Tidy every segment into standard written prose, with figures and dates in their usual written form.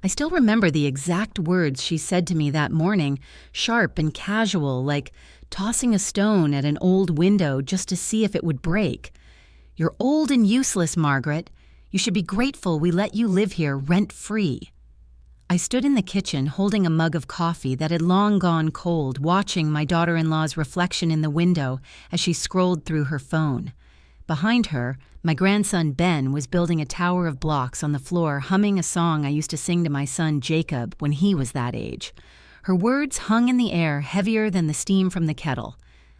I still remember the exact words she said to me that morning, sharp and casual, like tossing a stone at an old window just to see if it would break. "You're old and useless, Margaret. You should be grateful we let you live here rent-free." I stood in the kitchen holding a mug of coffee that had long gone cold, watching my daughter-in-law's reflection in the window as she scrolled through her phone. Behind her, my grandson Ben was building a tower of blocks on the floor, humming a song I used to sing to my son Jacob when he was that age. Her words hung in the air, heavier than the steam from the kettle.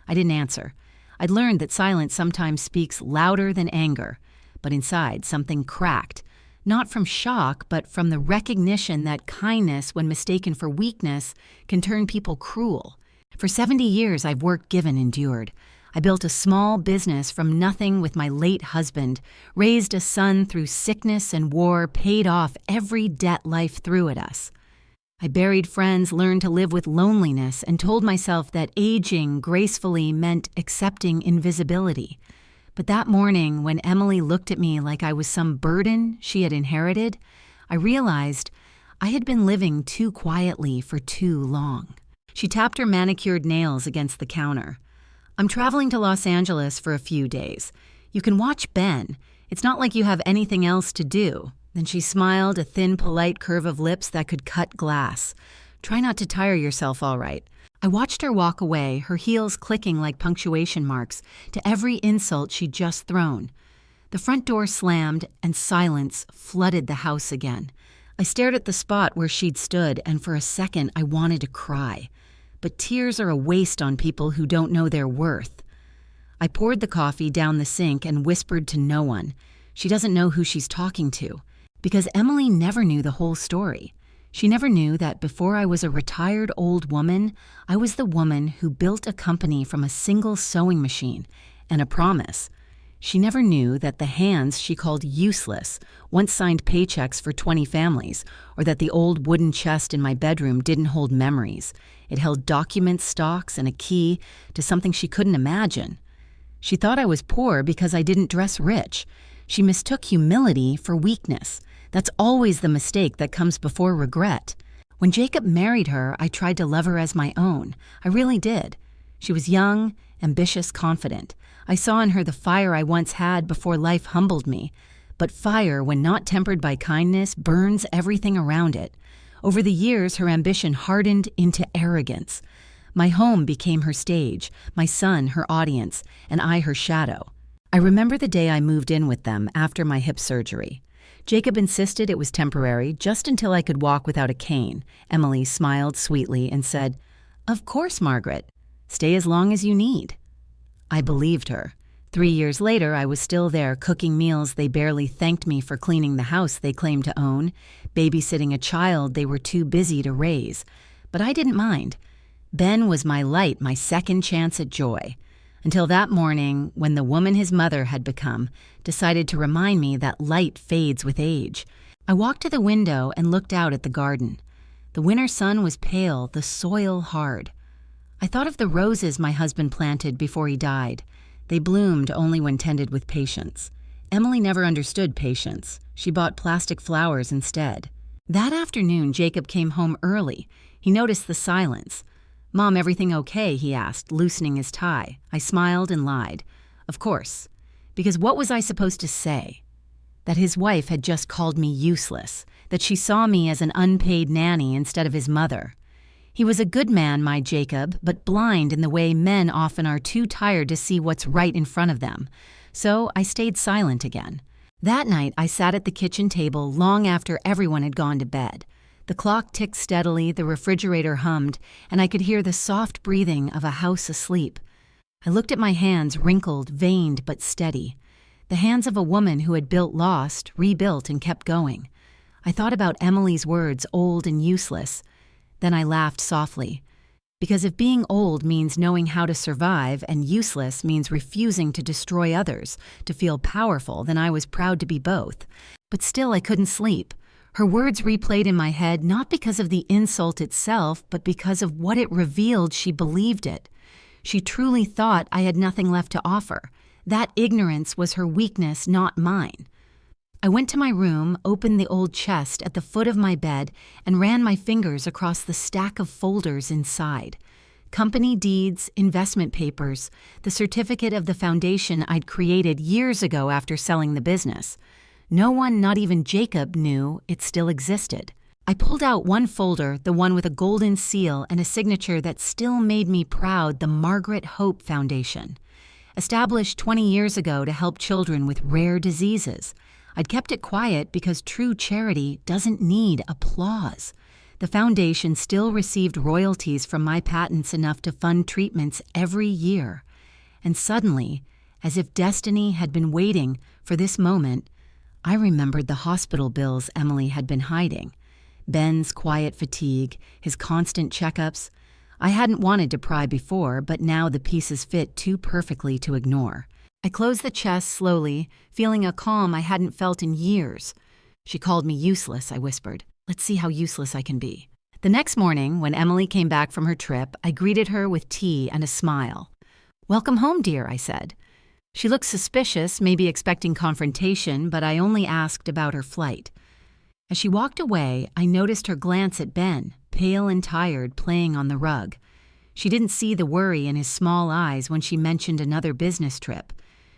I didn't answer. I'd learned that silence sometimes speaks louder than anger, but inside something cracked. Not from shock, but from the recognition that kindness, when mistaken for weakness, can turn people cruel. For 70 years, I've worked, given, endured. I built a small business from nothing with my late husband, raised a son through sickness and war, paid off every debt life threw at us. I buried friends, learned to live with loneliness, and told myself that aging gracefully meant accepting invisibility. But that morning, when Emily looked at me like I was some burden she had inherited, I realized I had been living too quietly for too long. She tapped her manicured nails against the counter. "I'm traveling to Los Angeles for a few days. You can watch Ben. It's not like you have anything else to do." Then she smiled, a thin, polite curve of lips that could cut glass. "Try not to tire yourself, all right." I watched her walk away, her heels clicking like punctuation marks to every insult she'd just thrown. The front door slammed, and silence flooded the house again. I stared at the spot where she'd stood, and for a second I wanted to cry. But tears are a waste on people who don't know their worth. I poured the coffee down the sink and whispered to no one. She doesn't know who she's talking to. Because Emily never knew the whole story. She never knew that before I was a retired old woman, I was the woman who built a company from a single sewing machine and a promise. She never knew that the hands she called useless once signed paychecks for 20 families, or that the old wooden chest in my bedroom didn't hold memories. It held documents, stocks, and a key to something she couldn't imagine. She thought I was poor because I didn't dress rich. She mistook humility for weakness. That's always the mistake that comes before regret. When Jacob married her, I tried to love her as my own. I really did. She was young, ambitious, confident. I saw in her the fire I once had before life humbled me. But fire, when not tempered by kindness, burns everything around it. Over the years, her ambition hardened into arrogance. My home became her stage, my son her audience, and I her shadow. I remember the day I moved in with them after my hip surgery. Jacob insisted it was temporary, just until I could walk without a cane. Emily smiled sweetly and said, "Of course, Margaret. Stay as long as you need." I believed her. 3 years later, I was still there, cooking meals they barely thanked me for, cleaning the house they claimed to own, babysitting a child they were too busy to raise. But I didn't mind. Ben was my light, my second chance at joy. Until that morning, when the woman his mother had become decided to remind me that light fades with age. I walked to the window and looked out at the garden. The winter sun was pale, the soil hard. I thought of the roses my husband planted before he died. They bloomed only when tended with patience. Emily never understood patience. She bought plastic flowers instead. That afternoon, Jacob came home early. He noticed the silence. "Mom, everything okay?" he asked, loosening his tie. I smiled and lied. Of course. Because what was I supposed to say? That his wife had just called me useless. That she saw me as an unpaid nanny instead of his mother. He was a good man, my Jacob, but blind in the way men often are, too tired to see what's right in front of them. So I stayed silent again. That night, I sat at the kitchen table long after everyone had gone to bed. The clock ticked steadily, the refrigerator hummed, and I could hear the soft breathing of a house asleep. I looked at my hands, wrinkled, veined, but steady. The hands of a woman who had built, lost, rebuilt, and kept going. I thought about Emily's words, old and useless. Then I laughed softly. Because if being old means knowing how to survive and useless means refusing to destroy others, to feel powerful, then I was proud to be both. But still I couldn't sleep. Her words replayed in my head, not because of the insult itself, but because of what it revealed. She believed it. She truly thought I had nothing left to offer. That ignorance was her weakness, not mine. I went to my room, opened the old chest at the foot of my bed, and ran my fingers across the stack of folders inside. Company deeds, investment papers, the certificate of the foundation I'd created years ago after selling the business. No one, not even Jacob, knew it still existed. I pulled out one folder, the one with a golden seal and a signature that still made me proud, the Margaret Hope Foundation. Established 20 years ago to help children with rare diseases. I'd kept it quiet because true charity doesn't need applause. The foundation still received royalties from my patents enough to fund treatments every year. And suddenly, as if destiny had been waiting for this moment, I remembered the hospital bills Emily had been hiding. Ben's quiet fatigue, his constant checkups. I hadn't wanted to pry before, but now the pieces fit too perfectly to ignore. I closed the chest slowly, feeling a calm I hadn't felt in years. She called me useless, I whispered. Let's see how useless I can be. The next morning, when Emily came back from her trip, I greeted her with tea and a smile. "Welcome home, dear," I said. She looked suspicious, maybe expecting confrontation, but I only asked about her flight. As she walked away, I noticed her glance at Ben, pale and tired, playing on the rug. She didn't see the worry in his small eyes when she mentioned another business trip.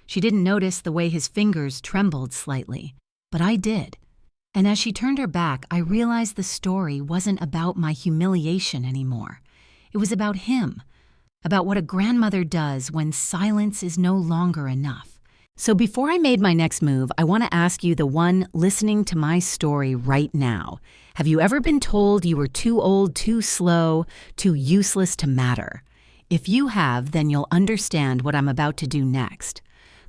She didn't notice the way his fingers trembled slightly. But I did. And as she turned her back, I realized the story wasn't about my humiliation anymore. It was about him, about what a grandmother does when silence is no longer enough. So before I made my next move, I want to ask you, the one listening to my story right now. Have you ever been told you were too old, too slow, too useless to matter? If you have, then you'll understand what I'm about to do next.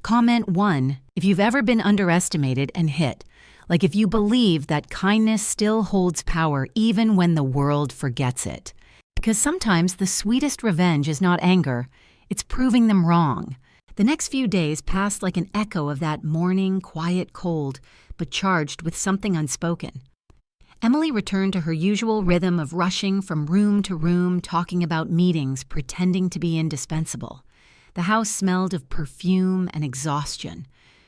Comment 1 if you've ever been underestimated and hit. Like if you believe that kindness still holds power even when the world forgets it. Because sometimes the sweetest revenge is not anger, it's proving them wrong. The next few days passed like an echo of that morning, quiet cold, but charged with something unspoken. Emily returned to her usual rhythm of rushing from room to room, talking about meetings, pretending to be indispensable. The house smelled of perfume and exhaustion.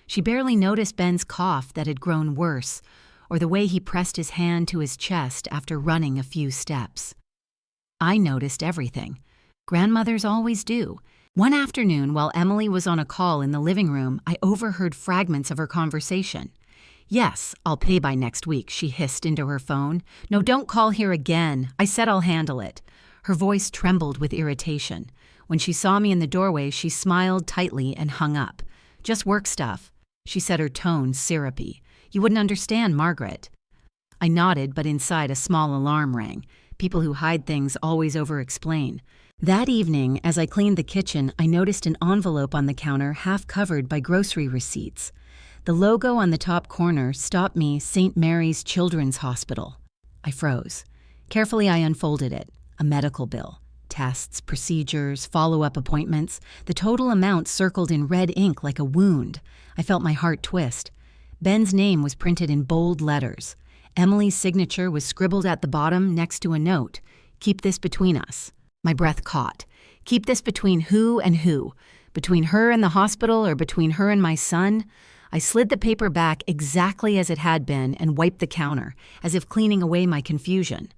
She barely noticed Ben's cough that had grown worse, or the way he pressed his hand to his chest after running a few steps. I noticed everything. Grandmothers always do. One afternoon, while Emily was on a call in the living room, I overheard fragments of her conversation. "Yes, I'll pay by next week," she hissed into her phone. "No, don't call here again. I said I'll handle it." Her voice trembled with irritation. When she saw me in the doorway, she smiled tightly and hung up. "Just work stuff," she said, her tone syrupy. "You wouldn't understand, Margaret." I nodded, but inside a small alarm rang. People who hide things always over-explain. That evening, as I cleaned the kitchen, I noticed an envelope on the counter half covered by grocery receipts. The logo on the top corner stopped me, St. Mary's Children's Hospital. I froze. Carefully, I unfolded it. A medical bill. Tests, procedures, follow-up appointments. The total amount circled in red ink like a wound. I felt my heart twist. Ben's name was printed in bold letters. Emily's signature was scribbled at the bottom next to a note. "Keep this between us." My breath caught. Keep this between who and who? Between her and the hospital, or between her and my son? I slid the paper back exactly as it had been and wiped the counter, as if cleaning away my confusion.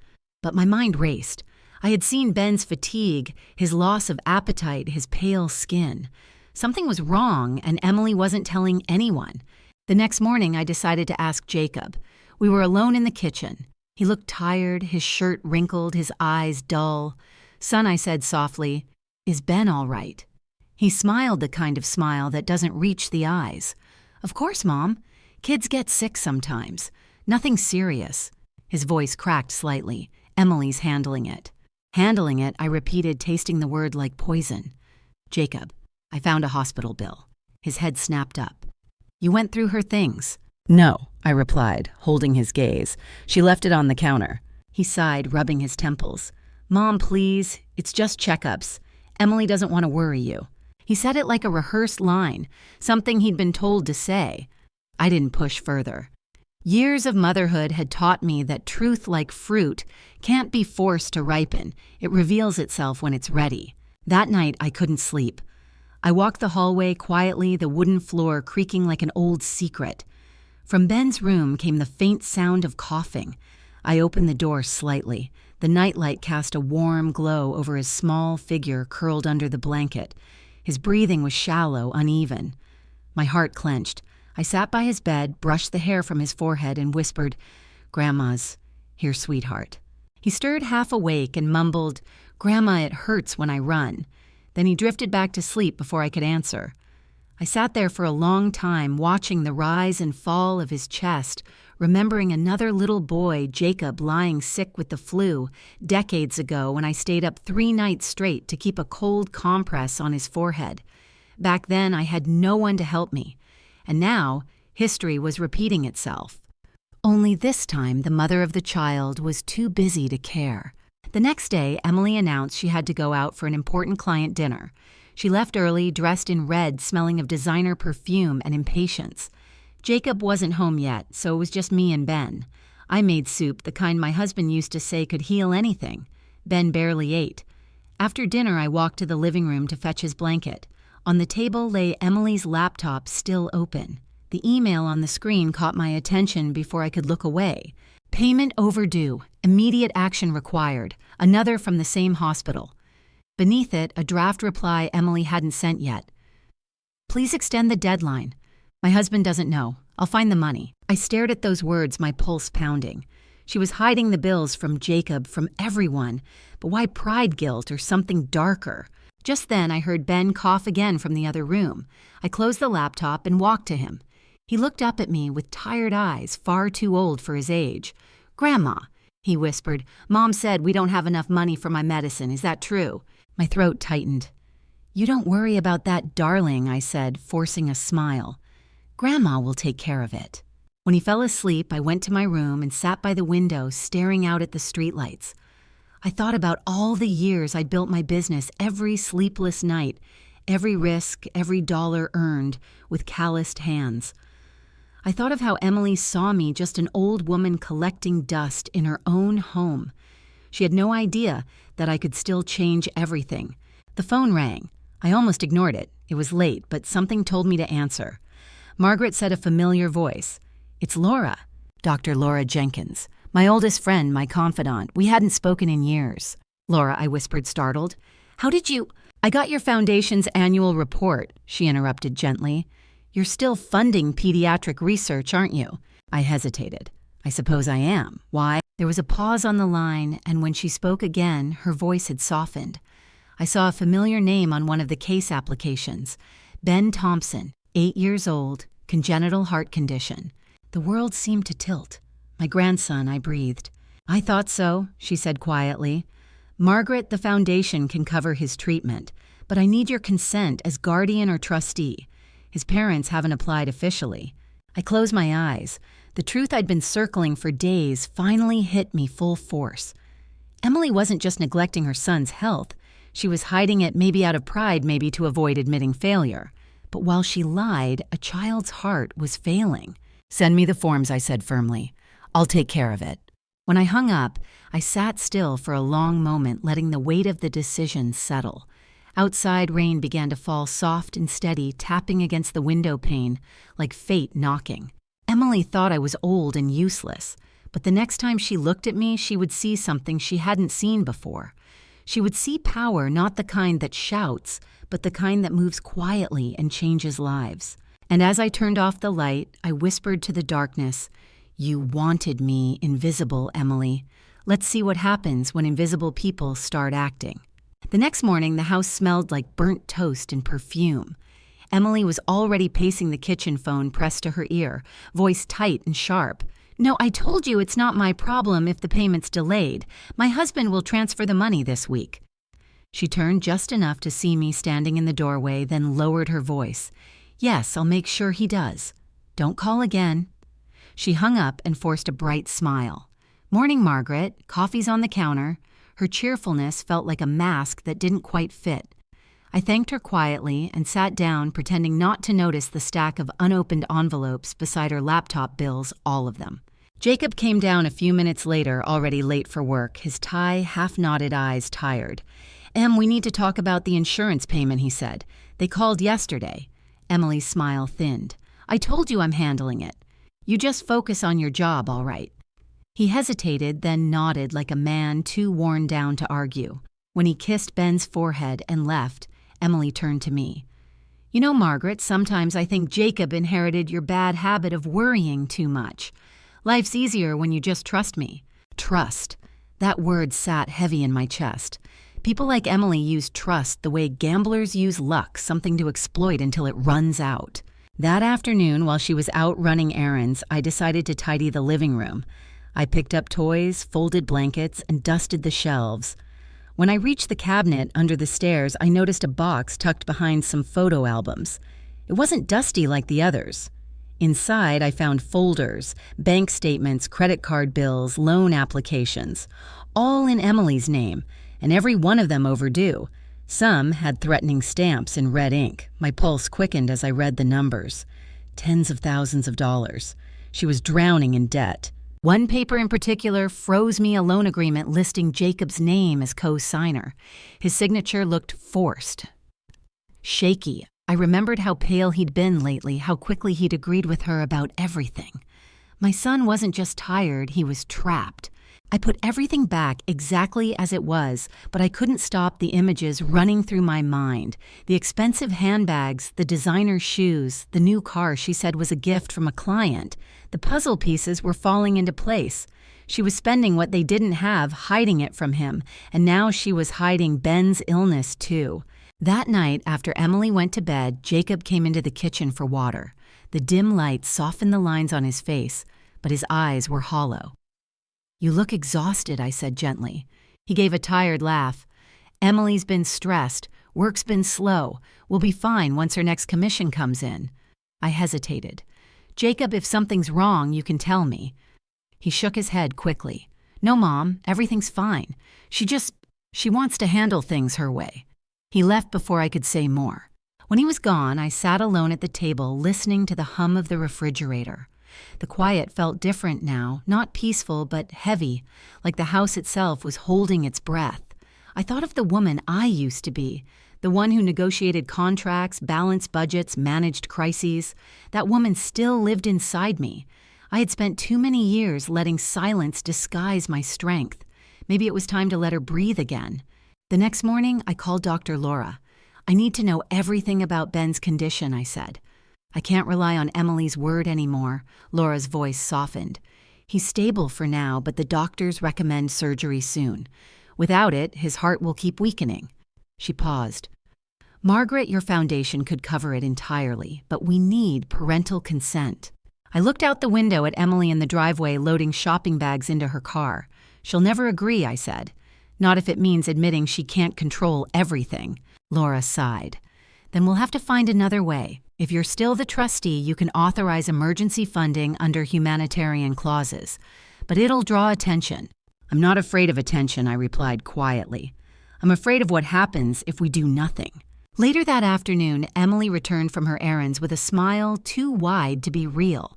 But my mind raced. I had seen Ben's fatigue, his loss of appetite, his pale skin. Something was wrong, and Emily wasn't telling anyone. The next morning, I decided to ask Jacob. We were alone in the kitchen. He looked tired, his shirt wrinkled, his eyes dull. "Son," I said softly, "is Ben all right?" He smiled the kind of smile that doesn't reach the eyes. "Of course, Mom. Kids get sick sometimes. Nothing serious." His voice cracked slightly. "Emily's handling it." "Handling it," I repeated, tasting the word like poison. "Jacob, I found a hospital bill." His head snapped up. "You went through her things?" "No," I replied, holding his gaze. "She left it on the counter." He sighed, rubbing his temples. "Mom, please. It's just checkups. Emily doesn't want to worry you." He said it like a rehearsed line, something he'd been told to say. I didn't push further. Years of motherhood had taught me that truth, like fruit, can't be forced to ripen. It reveals itself when it's ready. That night, I couldn't sleep. I walked the hallway quietly, the wooden floor creaking like an old secret. From Ben's room came the faint sound of coughing. I opened the door slightly. The nightlight cast a warm glow over his small figure curled under the blanket. His breathing was shallow, uneven. My heart clenched. I sat by his bed, brushed the hair from his forehead, and whispered, "Grandma's here, sweetheart." He stirred half awake and mumbled, "Grandma, it hurts when I run." Then he drifted back to sleep before I could answer. I sat there for a long time, watching the rise and fall of his chest, remembering another little boy, Jacob, lying sick with the flu decades ago when I stayed up 3 nights straight to keep a cold compress on his forehead. Back then, I had no one to help me, and now history was repeating itself. Only this time, the mother of the child was too busy to care. The next day, Emily announced she had to go out for an important client dinner. She left early, dressed in red, smelling of designer perfume and impatience. Jacob wasn't home yet, so it was just me and Ben. I made soup, the kind my husband used to say could heal anything. Ben barely ate. After dinner, I walked to the living room to fetch his blanket. On the table lay Emily's laptop, still open. The email on the screen caught my attention before I could look away. Payment overdue. Immediate action required. Another from the same hospital. Beneath it, a draft reply Emily hadn't sent yet. "Please extend the deadline. My husband doesn't know. I'll find the money." I stared at those words, my pulse pounding. She was hiding the bills from Jacob, from everyone. But why pride guilt or something darker? Just then, I heard Ben cough again from the other room. I closed the laptop and walked to him. He looked up at me with tired eyes, far too old for his age. "Grandma," he whispered, "Mom said we don't have enough money for my medicine. Is that true?" My throat tightened. "You don't worry about that, darling," I said, forcing a smile. "Grandma will take care of it." When he fell asleep, I went to my room and sat by the window, staring out at the streetlights. I thought about all the years I'd built my business, every sleepless night, every risk, every dollar earned, with calloused hands. I thought of how Emily saw me, just an old woman collecting dust in her own home. She had no idea that I could still change everything. The phone rang. I almost ignored it. It was late, but something told me to answer. Margaret said a familiar voice. "It's Laura." "Dr. Laura Jenkins. My oldest friend, my confidant. We hadn't spoken in years." "Laura," I whispered, startled. "How did you—" "I got your foundation's annual report," she interrupted gently. "You're still funding pediatric research, aren't you?" I hesitated. "I suppose I am. Why?" There was a pause on the line, and when she spoke again, her voice had softened. I saw a familiar name on one of the case applications. Ben Thompson, 8 years old, congenital heart condition. The world seemed to tilt. "My grandson," I breathed. "I thought so," she said quietly. "Margaret, the foundation can cover his treatment, but I need your consent as guardian or trustee. His parents haven't applied officially." I closed my eyes. The truth I'd been circling for days finally hit me full force. Emily wasn't just neglecting her son's health. She was hiding it, maybe out of pride, maybe to avoid admitting failure. But while she lied, a child's heart was failing. "Send me the forms," I said firmly. "I'll take care of it." When I hung up, I sat still for a long moment, letting the weight of the decision settle. Outside, rain began to fall soft and steady, tapping against the window pane, like fate knocking. Emily thought I was old and useless, but the next time she looked at me, she would see something she hadn't seen before. She would see power, not the kind that shouts, but the kind that moves quietly and changes lives. And as I turned off the light, I whispered to the darkness, "You wanted me invisible, Emily. Let's see what happens when invisible people start acting." The next morning, the house smelled like burnt toast and perfume. Emily was already pacing the kitchen, phone pressed to her ear, voice tight and sharp. "No, I told you it's not my problem if the payment's delayed. My husband will transfer the money this week." She turned just enough to see me standing in the doorway, then lowered her voice. "Yes, I'll make sure he does. Don't call again." She hung up and forced a bright smile. "Morning, Margaret. Coffee's on the counter." Her cheerfulness felt like a mask that didn't quite fit. I thanked her quietly and sat down, pretending not to notice the stack of unopened envelopes beside her laptop bills, all of them. Jacob came down a few minutes later, already late for work, his tie, half-knotted eyes tired. "Em, we need to talk about the insurance payment," he said. "They called yesterday." Emily's smile thinned. "I told you I'm handling it." You just focus on your job, all right." He hesitated, then nodded like a man too worn down to argue. When he kissed Ben's forehead and left, Emily turned to me. "You know, Margaret, sometimes I think Jacob inherited your bad habit of worrying too much. Life's easier when you just trust me." Trust. That word sat heavy in my chest. People like Emily use trust the way gamblers use luck, something to exploit until it runs out. That afternoon, while she was out running errands, I decided to tidy the living room. I picked up toys, folded blankets, and dusted the shelves. When I reached the cabinet under the stairs, I noticed a box tucked behind some photo albums. It wasn't dusty like the others. Inside, I found folders, bank statements, credit card bills, loan applications, all in Emily's name, and every one of them overdue. Some had threatening stamps in red ink. My pulse quickened as I read the numbers. Tens of thousands of dollars. She was drowning in debt. One paper in particular froze me a loan agreement listing Jacob's name as co-signer. His signature looked forced, shaky. I remembered how pale he'd been lately, how quickly he'd agreed with her about everything. My son wasn't just tired, he was trapped. I put everything back exactly as it was, but I couldn't stop the images running through my mind. The expensive handbags, the designer shoes, the new car she said was a gift from a client. The puzzle pieces were falling into place. She was spending what they didn't have, hiding it from him, and now she was hiding Ben's illness too. That night, after Emily went to bed, Jacob came into the kitchen for water. The dim light softened the lines on his face, but his eyes were hollow. "You look exhausted," I said gently. He gave a tired laugh. "Emily's been stressed. Work's been slow. We'll be fine once her next commission comes in." I hesitated. "Jacob, if something's wrong, you can tell me." He shook his head quickly. "No, Mom, everything's fine. She wants to handle things her way." He left before I could say more. When he was gone, I sat alone at the table, listening to the hum of the refrigerator. The quiet felt different now, not peaceful but heavy, like the house itself was holding its breath. I thought of the woman I used to be, the one who negotiated contracts, balanced budgets, managed crises. That woman still lived inside me. I had spent too many years letting silence disguise my strength. Maybe it was time to let her breathe again. The next morning, I called Dr. Laura. "I need to know everything about Ben's condition," I said. "I can't rely on Emily's word anymore." Laura's voice softened. "He's stable for now, but the doctors recommend surgery soon. Without it, his heart will keep weakening." She paused. "Margaret, your foundation could cover it entirely, but we need parental consent." I looked out the window at Emily in the driveway loading shopping bags into her car. "She'll never agree," I said. "Not if it means admitting she can't control everything." Laura sighed. "Then we'll have to find another way. If you're still the trustee, you can authorize emergency funding under humanitarian clauses. But it'll draw attention." "I'm not afraid of attention," I replied quietly. "I'm afraid of what happens if we do nothing." Later that afternoon, Emily returned from her errands with a smile too wide to be real.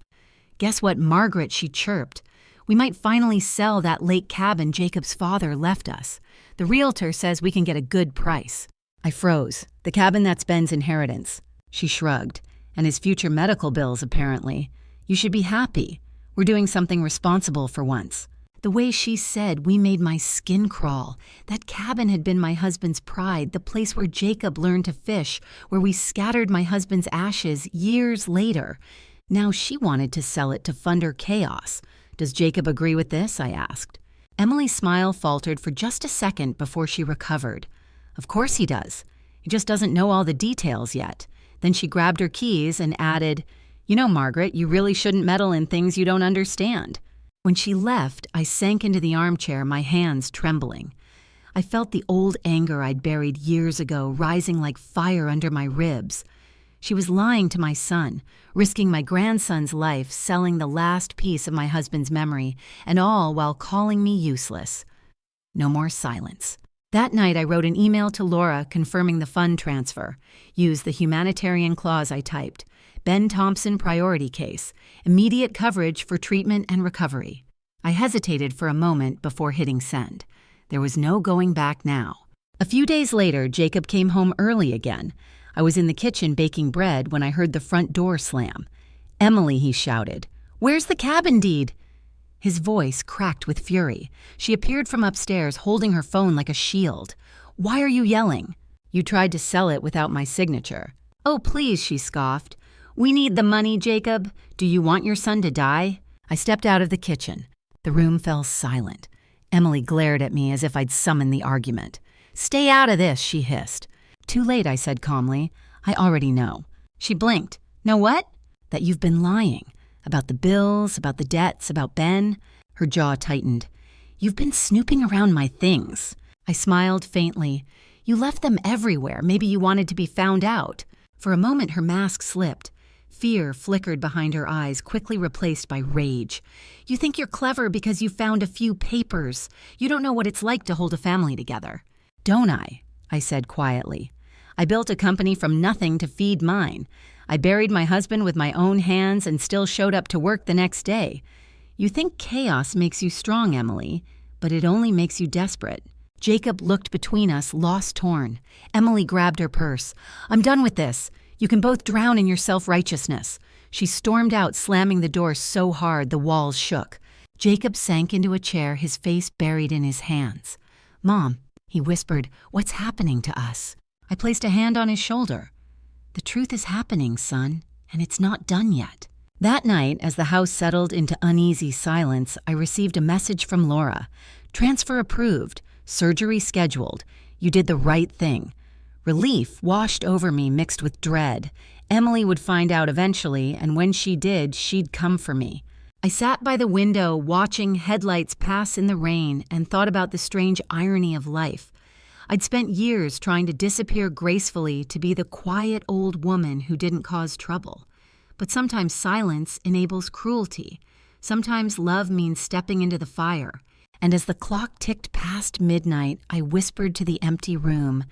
"Guess what, Margaret," she chirped. "We might finally sell that lake cabin Jacob's father left us. The realtor says we can get a good price." I froze. "The cabin that's Ben's inheritance." She shrugged. "And his future medical bills, apparently. You should be happy. We're doing something responsible for once." The way she said we made my skin crawl. That cabin had been my husband's pride, the place where Jacob learned to fish, where we scattered my husband's ashes years later. Now she wanted to sell it to fund her chaos. "Does Jacob agree with this?" I asked. Emily's smile faltered for just a second before she recovered. "Of course he does. He just doesn't know all the details yet." Then she grabbed her keys and added, "You know, Margaret, you really shouldn't meddle in things you don't understand." When she left, I sank into the armchair, my hands trembling. I felt the old anger I'd buried years ago rising like fire under my ribs. She was lying to my son, risking my grandson's life, selling the last piece of my husband's memory, and all while calling me useless. No more silence. That night, I wrote an email to Laura confirming the fund transfer. Used the humanitarian clause I typed. Ben Thompson priority case. Immediate coverage for treatment and recovery. I hesitated for a moment before hitting send. There was no going back now. A few days later, Jacob came home early again. I was in the kitchen baking bread when I heard the front door slam. "Emily," he shouted. Where's the cabin deed?" His voice cracked with fury. She appeared from upstairs holding her phone like a shield. "Why are you yelling?" "You tried to sell it without my signature." "Oh, please," she scoffed. "We need the money, Jacob. Do you want your son to die?" I stepped out of the kitchen. The room fell silent. Emily glared at me as if I'd summoned the argument. "Stay out of this," she hissed. "Too late," I said calmly. "I already know." She blinked. "Know what?" "That you've been lying. About the bills, about the debts, about Ben." Her jaw tightened. "You've been snooping around my things." I smiled faintly. "You left them everywhere. Maybe you wanted to be found out." For a moment her mask slipped. Fear flickered behind her eyes, quickly replaced by rage. "You think you're clever because you found a few papers. You don't know what it's like to hold a family together." "Don't I said quietly. "I built a company from nothing to feed mine. I buried my husband with my own hands and still showed up to work the next day. You think chaos makes you strong, Emily, but it only makes you desperate." Jacob looked between us, loss-torn. Emily grabbed her purse. "I'm done with this. You can both drown in your self-righteousness." She stormed out, slamming the door so hard the walls shook. Jacob sank into a chair, his face buried in his hands. "Mom," he whispered, "what's happening to us?" I placed a hand on his shoulder. "The truth is happening, son, and it's not done yet." That night, as the house settled into uneasy silence, I received a message from Laura. "Transfer approved. Surgery scheduled. You did the right thing." Relief washed over me, mixed with dread. Emily would find out eventually, and when she did, she'd come for me. I sat by the window, watching headlights pass in the rain, and thought about the strange irony of life. I'd spent years trying to disappear gracefully to be the quiet old woman who didn't cause trouble. But sometimes silence enables cruelty. Sometimes love means stepping into the fire. And as the clock ticked past midnight, I whispered to the empty room,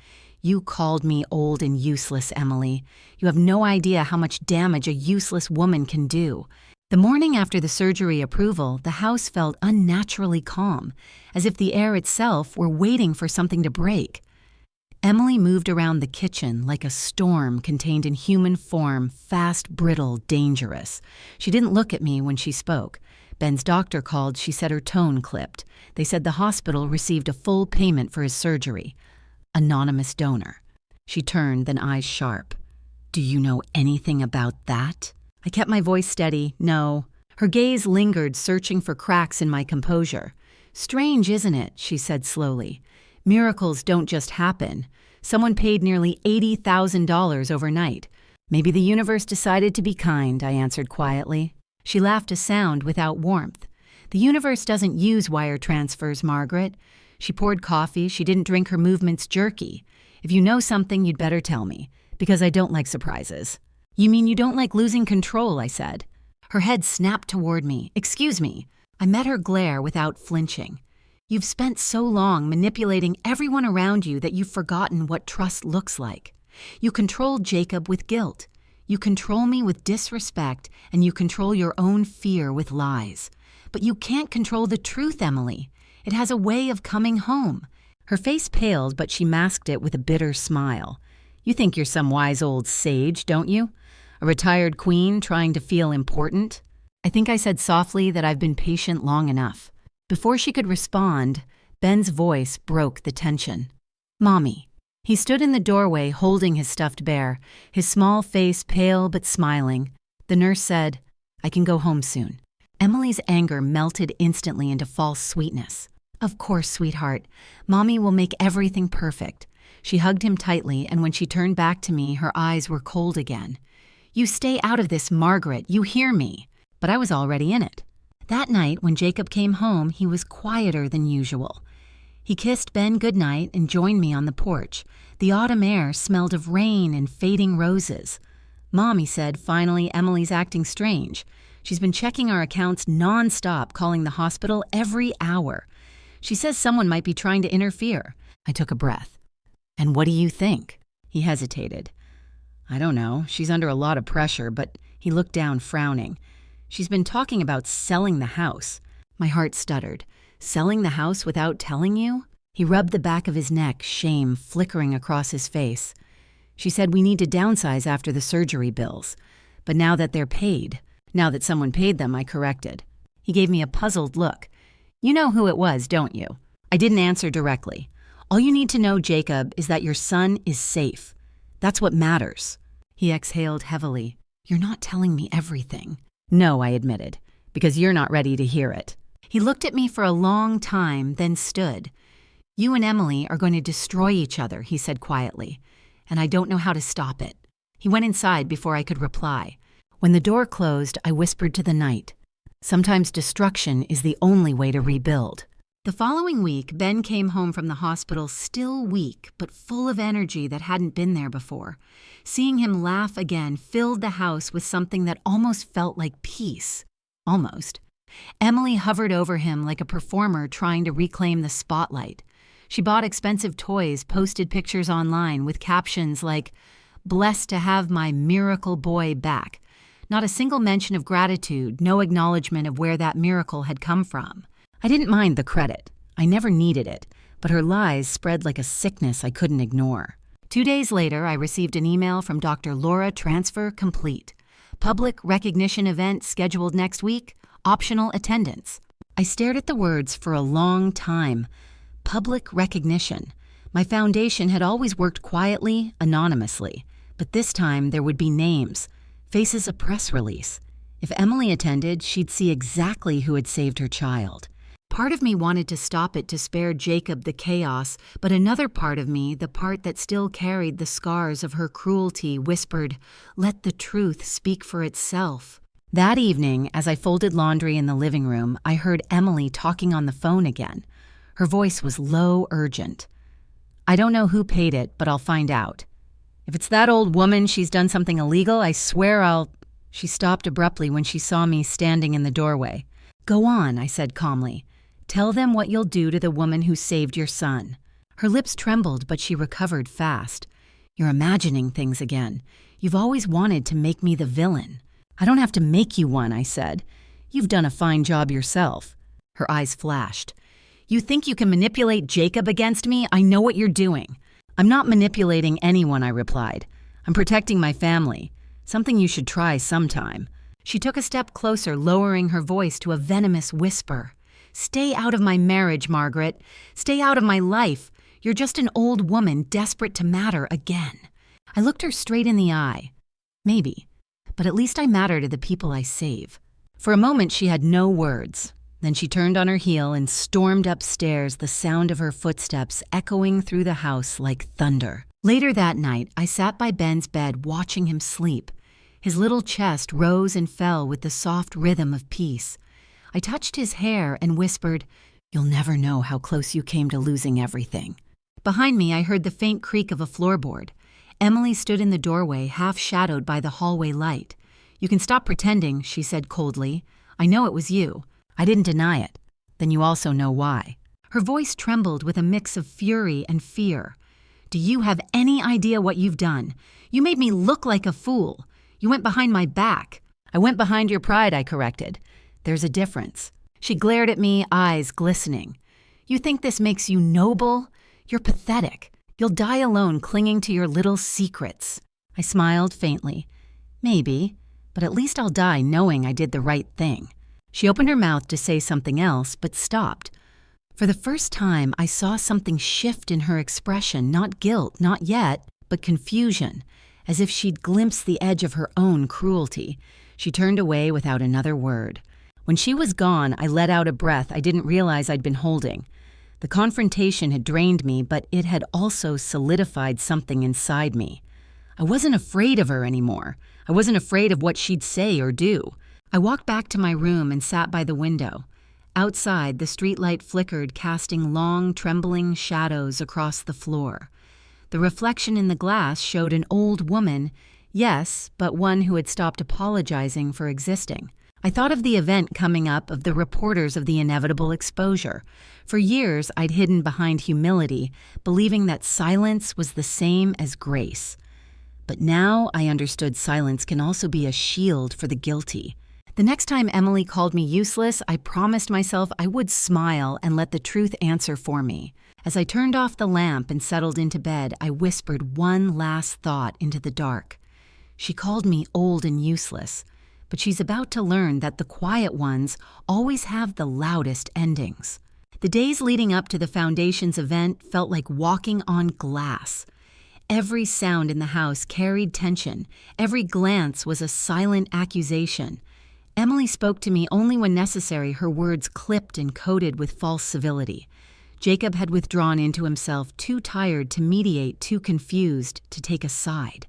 "You called me old and useless, Emily. You have no idea how much damage a useless woman can do." The morning after the surgery approval, the house felt unnaturally calm, as if the air itself were waiting for something to break. Emily moved around the kitchen like a storm contained in human form, fast, brittle, dangerous. She didn't look at me when she spoke. Ben's doctor called. She said her tone clipped. They said the hospital received a full payment for his surgery. Anonymous donor. She turned, then eyes sharp. "Do you know anything about that?" I kept my voice steady. "No." Her gaze lingered, searching for cracks in my composure. "Strange, isn't it?" she said slowly. "Miracles don't just happen. Someone paid nearly $80,000 overnight. Maybe the universe decided to be kind," I answered quietly. She laughed a sound without warmth. "The universe doesn't use wire transfers, Margaret." She poured coffee. She didn't drink her movements jerky. "If you know something, you'd better tell me, because I don't like surprises." "You mean you don't like losing control?" I said. Her head snapped toward me. "Excuse me." I met her glare without flinching. "You've spent so long manipulating everyone around you that you've forgotten what trust looks like. You controlled Jacob with guilt. You control me with disrespect, and you control your own fear with lies. But you can't control the truth, Emily. It has a way of coming home." Her face paled, but she masked it with a bitter smile. "You think you're some wise old sage, don't you? A retired queen trying to feel important?" I think I said softly that I've been patient long enough. Before she could respond, Ben's voice broke the tension. "Mommy." He stood in the doorway holding his stuffed bear, his small face pale but smiling. The nurse said, "I can go home soon." Emily's anger melted instantly into false sweetness. "Of course, sweetheart. Mommy will make everything perfect." She hugged him tightly, and when she turned back to me, her eyes were cold again. "You stay out of this, Margaret. You hear me." But I was already in it. That night, when Jacob came home, he was quieter than usual. He kissed Ben goodnight and joined me on the porch. The autumn air smelled of rain and fading roses. "Mom," he said, "finally, Emily's acting strange. She's been checking our accounts nonstop, calling the hospital every hour. She says someone might be trying to interfere." I took a breath. "And what do you think?" He hesitated. "I don't know. She's under a lot of pressure," but he looked down, frowning. "She's been talking about selling the house." My heart stuttered. "Selling the house without telling you?" He rubbed the back of his neck, shame flickering across his face. "She said we need to downsize after the surgery bills. But now that they're paid, Now that someone paid them, I corrected. He gave me a puzzled look. You know who it was, don't you? I didn't answer directly. All you need to know, Jacob, is that your son is safe. That's what matters. He exhaled heavily. You're not telling me everything. No, I admitted, because you're not ready to hear it. He looked at me for a long time, then stood. You and Emily are going to destroy each other, he said quietly, and I don't know how to stop it. He went inside before I could reply. When the door closed, I whispered to the night. Sometimes destruction is the only way to rebuild. The following week, Ben came home from the hospital still weak, but full of energy that hadn't been there before. Seeing him laugh again filled the house with something that almost felt like peace. Almost. Emily hovered over him like a performer trying to reclaim the spotlight. She bought expensive toys, posted pictures online with captions like, "Blessed to have my miracle boy back." Not a single mention of gratitude, no acknowledgement of where that miracle had come from. I didn't mind the credit. I never needed it, but her lies spread like a sickness I couldn't ignore. 2 days later, I received an email from Dr. Laura, transfer complete. Public recognition event scheduled next week, optional attendance. I stared at the words for a long time. Public recognition. My foundation had always worked quietly, anonymously, but this time there would be names, faces a press release. If Emily attended, she'd see exactly who had saved her child. Part of me wanted to stop it to spare Jacob the chaos, but another part of me, the part that still carried the scars of her cruelty, whispered, "Let the truth speak for itself." That evening, as I folded laundry in the living room, I heard Emily talking on the phone again. Her voice was low, urgent. "I don't know who paid it, but I'll find out. If it's that old woman, she's done something illegal, I swear I'll—" She stopped abruptly when she saw me standing in the doorway. "Go on," I said calmly. "Tell them what you'll do to the woman who saved your son." Her lips trembled, but she recovered fast. "You're imagining things again. You've always wanted to make me the villain." "I don't have to make you one," I said. "You've done a fine job yourself." Her eyes flashed. "You think you can manipulate Jacob against me? I know what you're doing." "I'm not manipulating anyone," I replied. "I'm protecting my family. Something you should try sometime." She took a step closer, lowering her voice to a venomous whisper. "Stay out of my marriage, Margaret. Stay out of my life. You're just an old woman desperate to matter again." I looked her straight in the eye. Maybe, but at least I matter to the people I save. For a moment, she had no words. Then she turned on her heel and stormed upstairs, the sound of her footsteps echoing through the house like thunder. Later that night, I sat by Ben's bed watching him sleep. His little chest rose and fell with the soft rhythm of peace. I touched his hair and whispered, "You'll never know how close you came to losing everything." Behind me, I heard the faint creak of a floorboard. Emily stood in the doorway, half shadowed by the hallway light. "You can stop pretending," she said coldly. "I know it was you. I didn't deny it. Then you also know why." Her voice trembled with a mix of fury and fear. "Do you have any idea what you've done? You made me look like a fool. You went behind my back." "I went behind your pride," I corrected. "There's a difference." She glared at me, eyes glistening. "You think this makes you noble? You're pathetic. You'll die alone clinging to your little secrets." I smiled faintly. "Maybe, but at least I'll die knowing I did the right thing." She opened her mouth to say something else, but stopped. For the first time, I saw something shift in her expression, not guilt, not yet, but confusion, as if she'd glimpsed the edge of her own cruelty. She turned away without another word. When she was gone, I let out a breath I didn't realize I'd been holding. The confrontation had drained me, but it had also solidified something inside me. I wasn't afraid of her anymore. I wasn't afraid of what she'd say or do. I walked back to my room and sat by the window. Outside, the streetlight flickered, casting long, trembling shadows across the floor. The reflection in the glass showed an old woman, yes, but one who had stopped apologizing for existing. I thought of the event coming up, of the reporters of the inevitable exposure. For years, I'd hidden behind humility, believing that silence was the same as grace. But now I understood silence can also be a shield for the guilty. The next time Emily called me useless, I promised myself I would smile and let the truth answer for me. As I turned off the lamp and settled into bed, I whispered one last thought into the dark. She called me old and useless, but she's about to learn that the quiet ones always have the loudest endings. The days leading up to the Foundation's event felt like walking on glass. Every sound in the house carried tension. Every glance was a silent accusation. Emily spoke to me only when necessary, her words clipped and coated with false civility. Jacob had withdrawn into himself, too tired to mediate, too confused to take a side.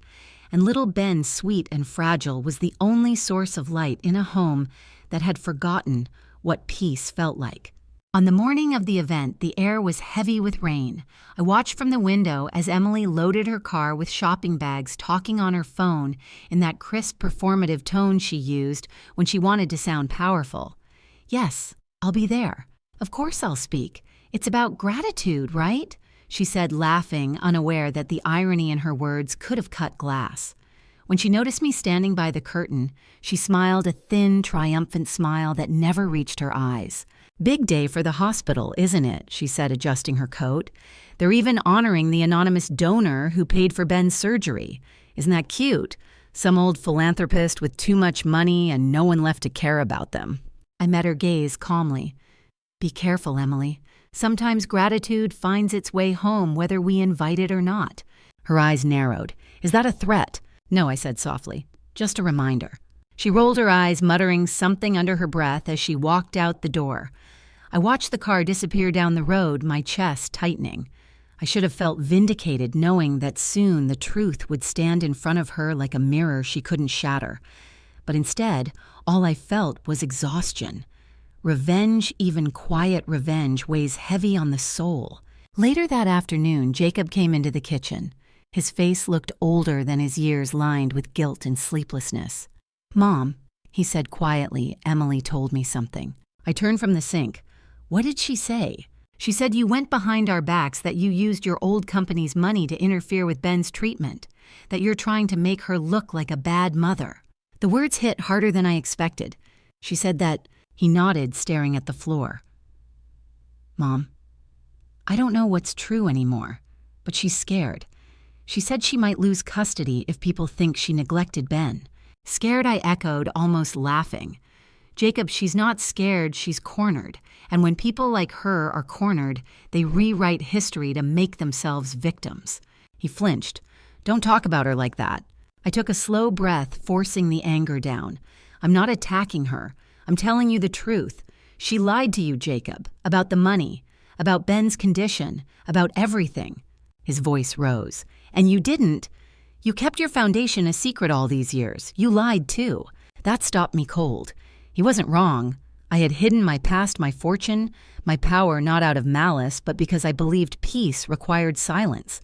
And little Ben, sweet and fragile, was the only source of light in a home that had forgotten what peace felt like. On the morning of the event, the air was heavy with rain. I watched from the window as Emily loaded her car with shopping bags, talking on her phone in that crisp, performative tone she used when she wanted to sound powerful. "Yes, I'll be there. Of course I'll speak. It's about gratitude, right?" she said, laughing, unaware that the irony in her words could have cut glass. When she noticed me standing by the curtain, she smiled a thin, triumphant smile that never reached her eyes. "Big day for the hospital, isn't it?" she said, adjusting her coat. "They're even honoring the anonymous donor who paid for Ben's surgery. Isn't that cute? Some old philanthropist with too much money and no one left to care about them." I met her gaze calmly. "Be careful, Emily. Sometimes gratitude finds its way home whether we invite it or not." Her eyes narrowed. "Is that a threat?" "No," I said softly. "Just a reminder." She rolled her eyes, muttering something under her breath as she walked out the door. I watched the car disappear down the road, my chest tightening. I should have felt vindicated knowing that soon the truth would stand in front of her like a mirror she couldn't shatter. But instead, all I felt was exhaustion. Revenge, even quiet revenge, weighs heavy on the soul. Later that afternoon, Jacob came into the kitchen. His face looked older than his years, lined with guilt and sleeplessness. "Mom," he said quietly, "Emily told me something." I turned from the sink. "What did she say?" "She said you went behind our backs, that you used your old company's money to interfere with Ben's treatment, that you're trying to make her look like a bad mother." The words hit harder than I expected. She said that. He nodded, staring at the floor. "Mom, I don't know what's true anymore, but she's scared. She said she might lose custody if people think she neglected Ben." Scared, I echoed, almost laughing. "Jacob, she's not scared, she's cornered. And when people like her are cornered, they rewrite history to make themselves victims." He flinched. "Don't talk about her like that." I took a slow breath, forcing the anger down. "I'm not attacking her. I'm telling you the truth. She lied to you, Jacob, about the money, about Ben's condition, about everything." His voice rose. "And you didn't. You kept your foundation a secret all these years. You lied too. That stopped me cold. He wasn't wrong. I had hidden my past, my fortune, my power, not out of malice, but because I believed peace required silence.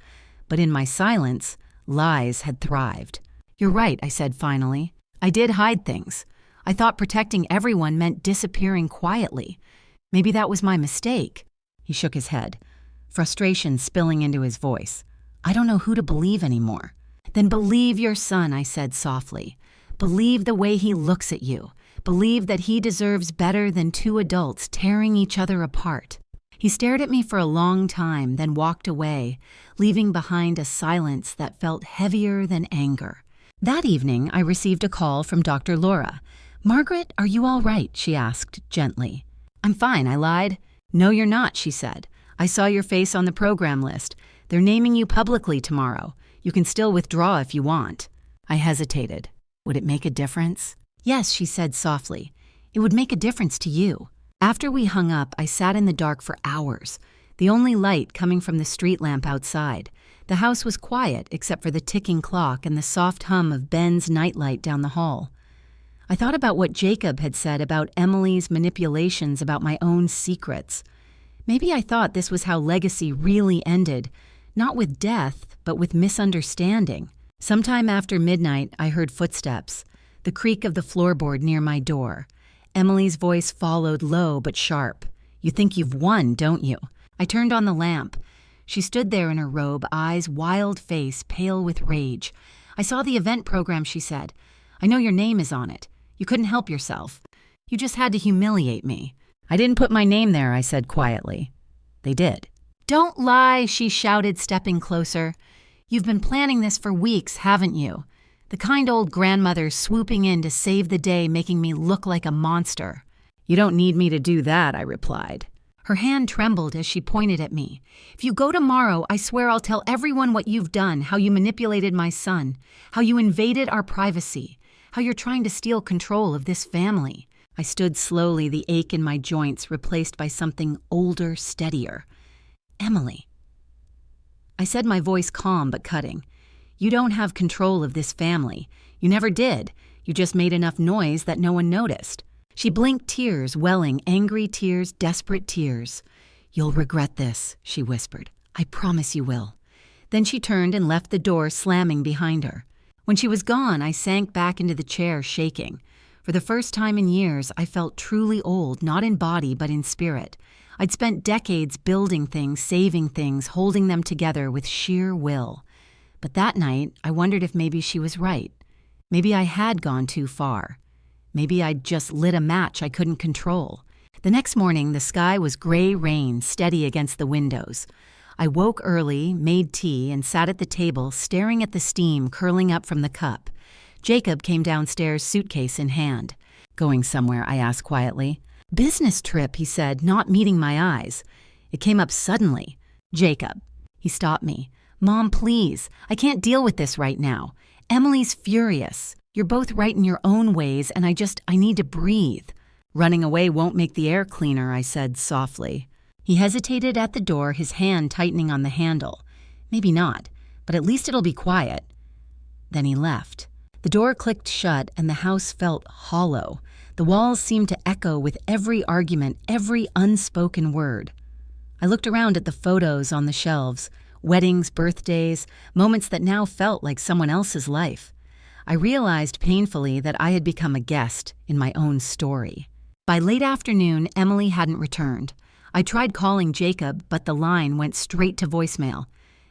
But in my silence, lies had thrived." "You're right," I said finally. "I did hide things. I thought protecting everyone meant disappearing quietly. Maybe that was my mistake." He shook his head, frustration spilling into his voice. "I don't know who to believe anymore." "Then believe your son," I said softly. "Believe the way he looks at you. Believe that he deserves better than two adults tearing each other apart." He stared at me for a long time, then walked away, leaving behind a silence that felt heavier than anger. That evening, I received a call from Dr. Laura. "Margaret, are you all right?" she asked gently. "I'm fine," I lied. "No, you're not," she said. "I saw your face on the program list. They're naming you publicly tomorrow. You can still withdraw if you want." I hesitated. Would it make a difference? "Yes," she said softly. "It would make a difference to you." After we hung up, I sat in the dark for hours, the only light coming from the street lamp outside. The house was quiet except for the ticking clock and the soft hum of Ben's nightlight down the hall. I thought about what Jacob had said about Emily's manipulations about my own secrets. Maybe I thought this was how legacy really ended, not with death, but with misunderstanding. Sometime after midnight, I heard footsteps, the creak of the floorboard near my door. Emily's voice followed, low but sharp. "You think you've won, don't you?" I turned on the lamp. She stood there in her robe, eyes wild, face pale with rage. "I saw the event program," she said. "I know your name is on it. You couldn't help yourself. You just had to humiliate me." "I didn't put my name there," I said quietly. "They did." "Don't lie," she shouted, stepping closer. "You've been planning this for weeks, haven't you? The kind old grandmother swooping in to save the day, making me look like a monster. "You don't need me to do that," I replied. Her hand trembled as she pointed at me. "If you go tomorrow, I swear I'll tell everyone what you've done, how you manipulated my son, how you invaded our privacy, how you're trying to steal control of this family." I stood slowly, the ache in my joints replaced by something older, steadier. "Emily." I said, my voice calm but cutting. "You don't have control of this family. You never did. You just made enough noise that no one noticed." She blinked, tears welling, angry tears, desperate tears. "You'll regret this," she whispered. "I promise you will." Then she turned and left the door, slamming behind her. When she was gone, I sank back into the chair, shaking. For the first time in years, I felt truly old, not in body but in spirit. I'd spent decades building things, saving things, holding them together with sheer will. But that night, I wondered if maybe she was right. Maybe I had gone too far. Maybe I'd just lit a match I couldn't control. The next morning, the sky was gray rain, steady against the windows. I woke early, made tea, and sat at the table, staring at the steam curling up from the cup. Jacob came downstairs, suitcase in hand. "Going somewhere?" I asked quietly. "Business trip," he said, not meeting my eyes. It came up suddenly. "Jacob." He stopped me. "Mom, please. I can't deal with this right now. Emily's furious. You're both right in your own ways, and I need to breathe." "Running away won't make the air cleaner," I said softly. He hesitated at the door, his hand tightening on the handle. "Maybe not, but at least it'll be quiet." Then he left. The door clicked shut, and the house felt hollow. The walls seemed to echo with every argument, every unspoken word. I looked around at the photos on the shelves, weddings, birthdays, moments that now felt like someone else's life. I realized painfully that I had become a guest in my own story. By late afternoon, Emily hadn't returned. I tried calling Jacob, but the line went straight to voicemail.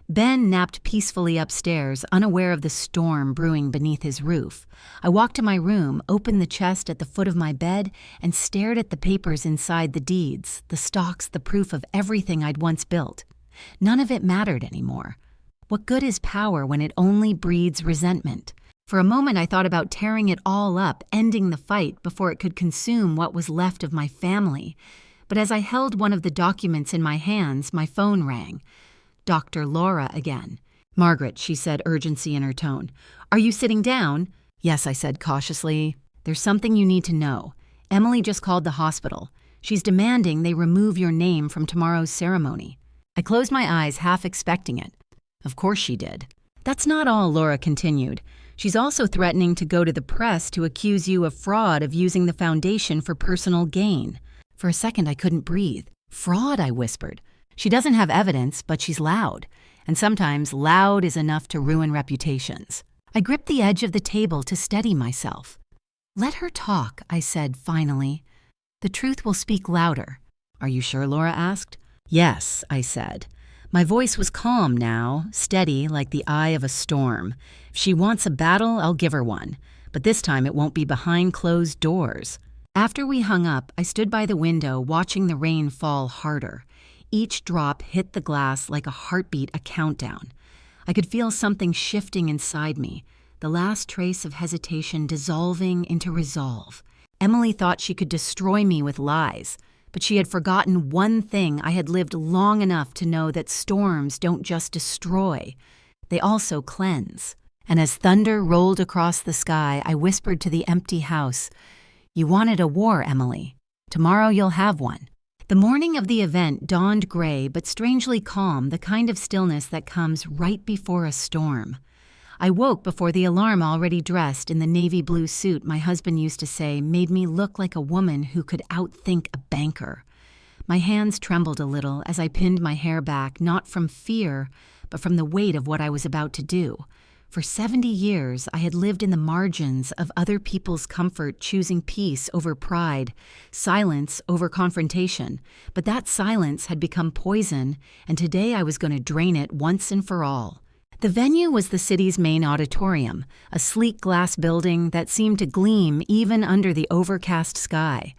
Ben napped peacefully upstairs, unaware of the storm brewing beneath his roof. I walked to my room, opened the chest at the foot of my bed, and stared at the papers inside, the deeds, the stocks, the proof of everything I'd once built. None of it mattered anymore. What good is power when it only breeds resentment? For a moment I thought about tearing it all up, ending the fight before it could consume what was left of my family. But as I held one of the documents in my hands, my phone rang. Dr. Laura again. "Margaret," she said, urgency in her tone. "Are you sitting down?" "Yes," I said cautiously. "There's something you need to know. Emily just called the hospital. She's demanding they remove your name from tomorrow's ceremony." I closed my eyes, half expecting it. Of course she did. "That's not all," Laura continued. "She's also threatening to go to the press to accuse you of fraud, of using the foundation for personal gain." For a second, I couldn't breathe. "Fraud," I whispered. "She doesn't have evidence, but she's loud. And sometimes loud is enough to ruin reputations." I gripped the edge of the table to steady myself. "Let her talk," I said finally. "The truth will speak louder." "Are you sure?" Laura asked. "Yes," I said. My voice was calm now, steady like the eye of a storm. If she wants a battle, I'll give her one. But this time it won't be behind closed doors. After we hung up, I stood by the window watching the rain fall harder. Each drop hit the glass like a heartbeat, a countdown. I could feel something shifting inside me, the last trace of hesitation dissolving into resolve. Emily thought she could destroy me with lies, but she had forgotten one thing. I had lived long enough to know that storms don't just destroy, they also cleanse. And as thunder rolled across the sky, I whispered to the empty house, "You wanted a war, Emily. Tomorrow you'll have one." The morning of the event dawned gray but strangely calm, the kind of stillness that comes right before a storm. I woke before the alarm, already dressed in the navy blue suit my husband used to say made me look like a woman who could outthink a banker. My hands trembled a little as I pinned my hair back, not from fear, but from the weight of what I was about to do. For 70 years, I had lived in the margins of other people's comfort, choosing peace over pride, silence over confrontation. But that silence had become poison, and today I was going to drain it once and for all. The venue was the city's main auditorium, a sleek glass building that seemed to gleam even under the overcast sky.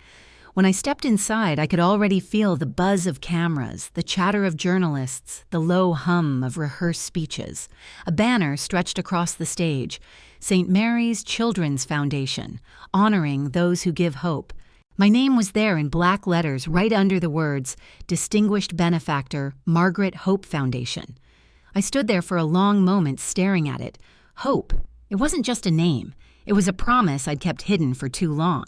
When I stepped inside, I could already feel the buzz of cameras, the chatter of journalists, the low hum of rehearsed speeches. A banner stretched across the stage, St. Mary's Children's Foundation, honoring those who give hope. My name was there in black letters right under the words, Distinguished Benefactor, Margaret Hope Foundation. I stood there for a long moment staring at it. Hope. It wasn't just a name. It was a promise I'd kept hidden for too long.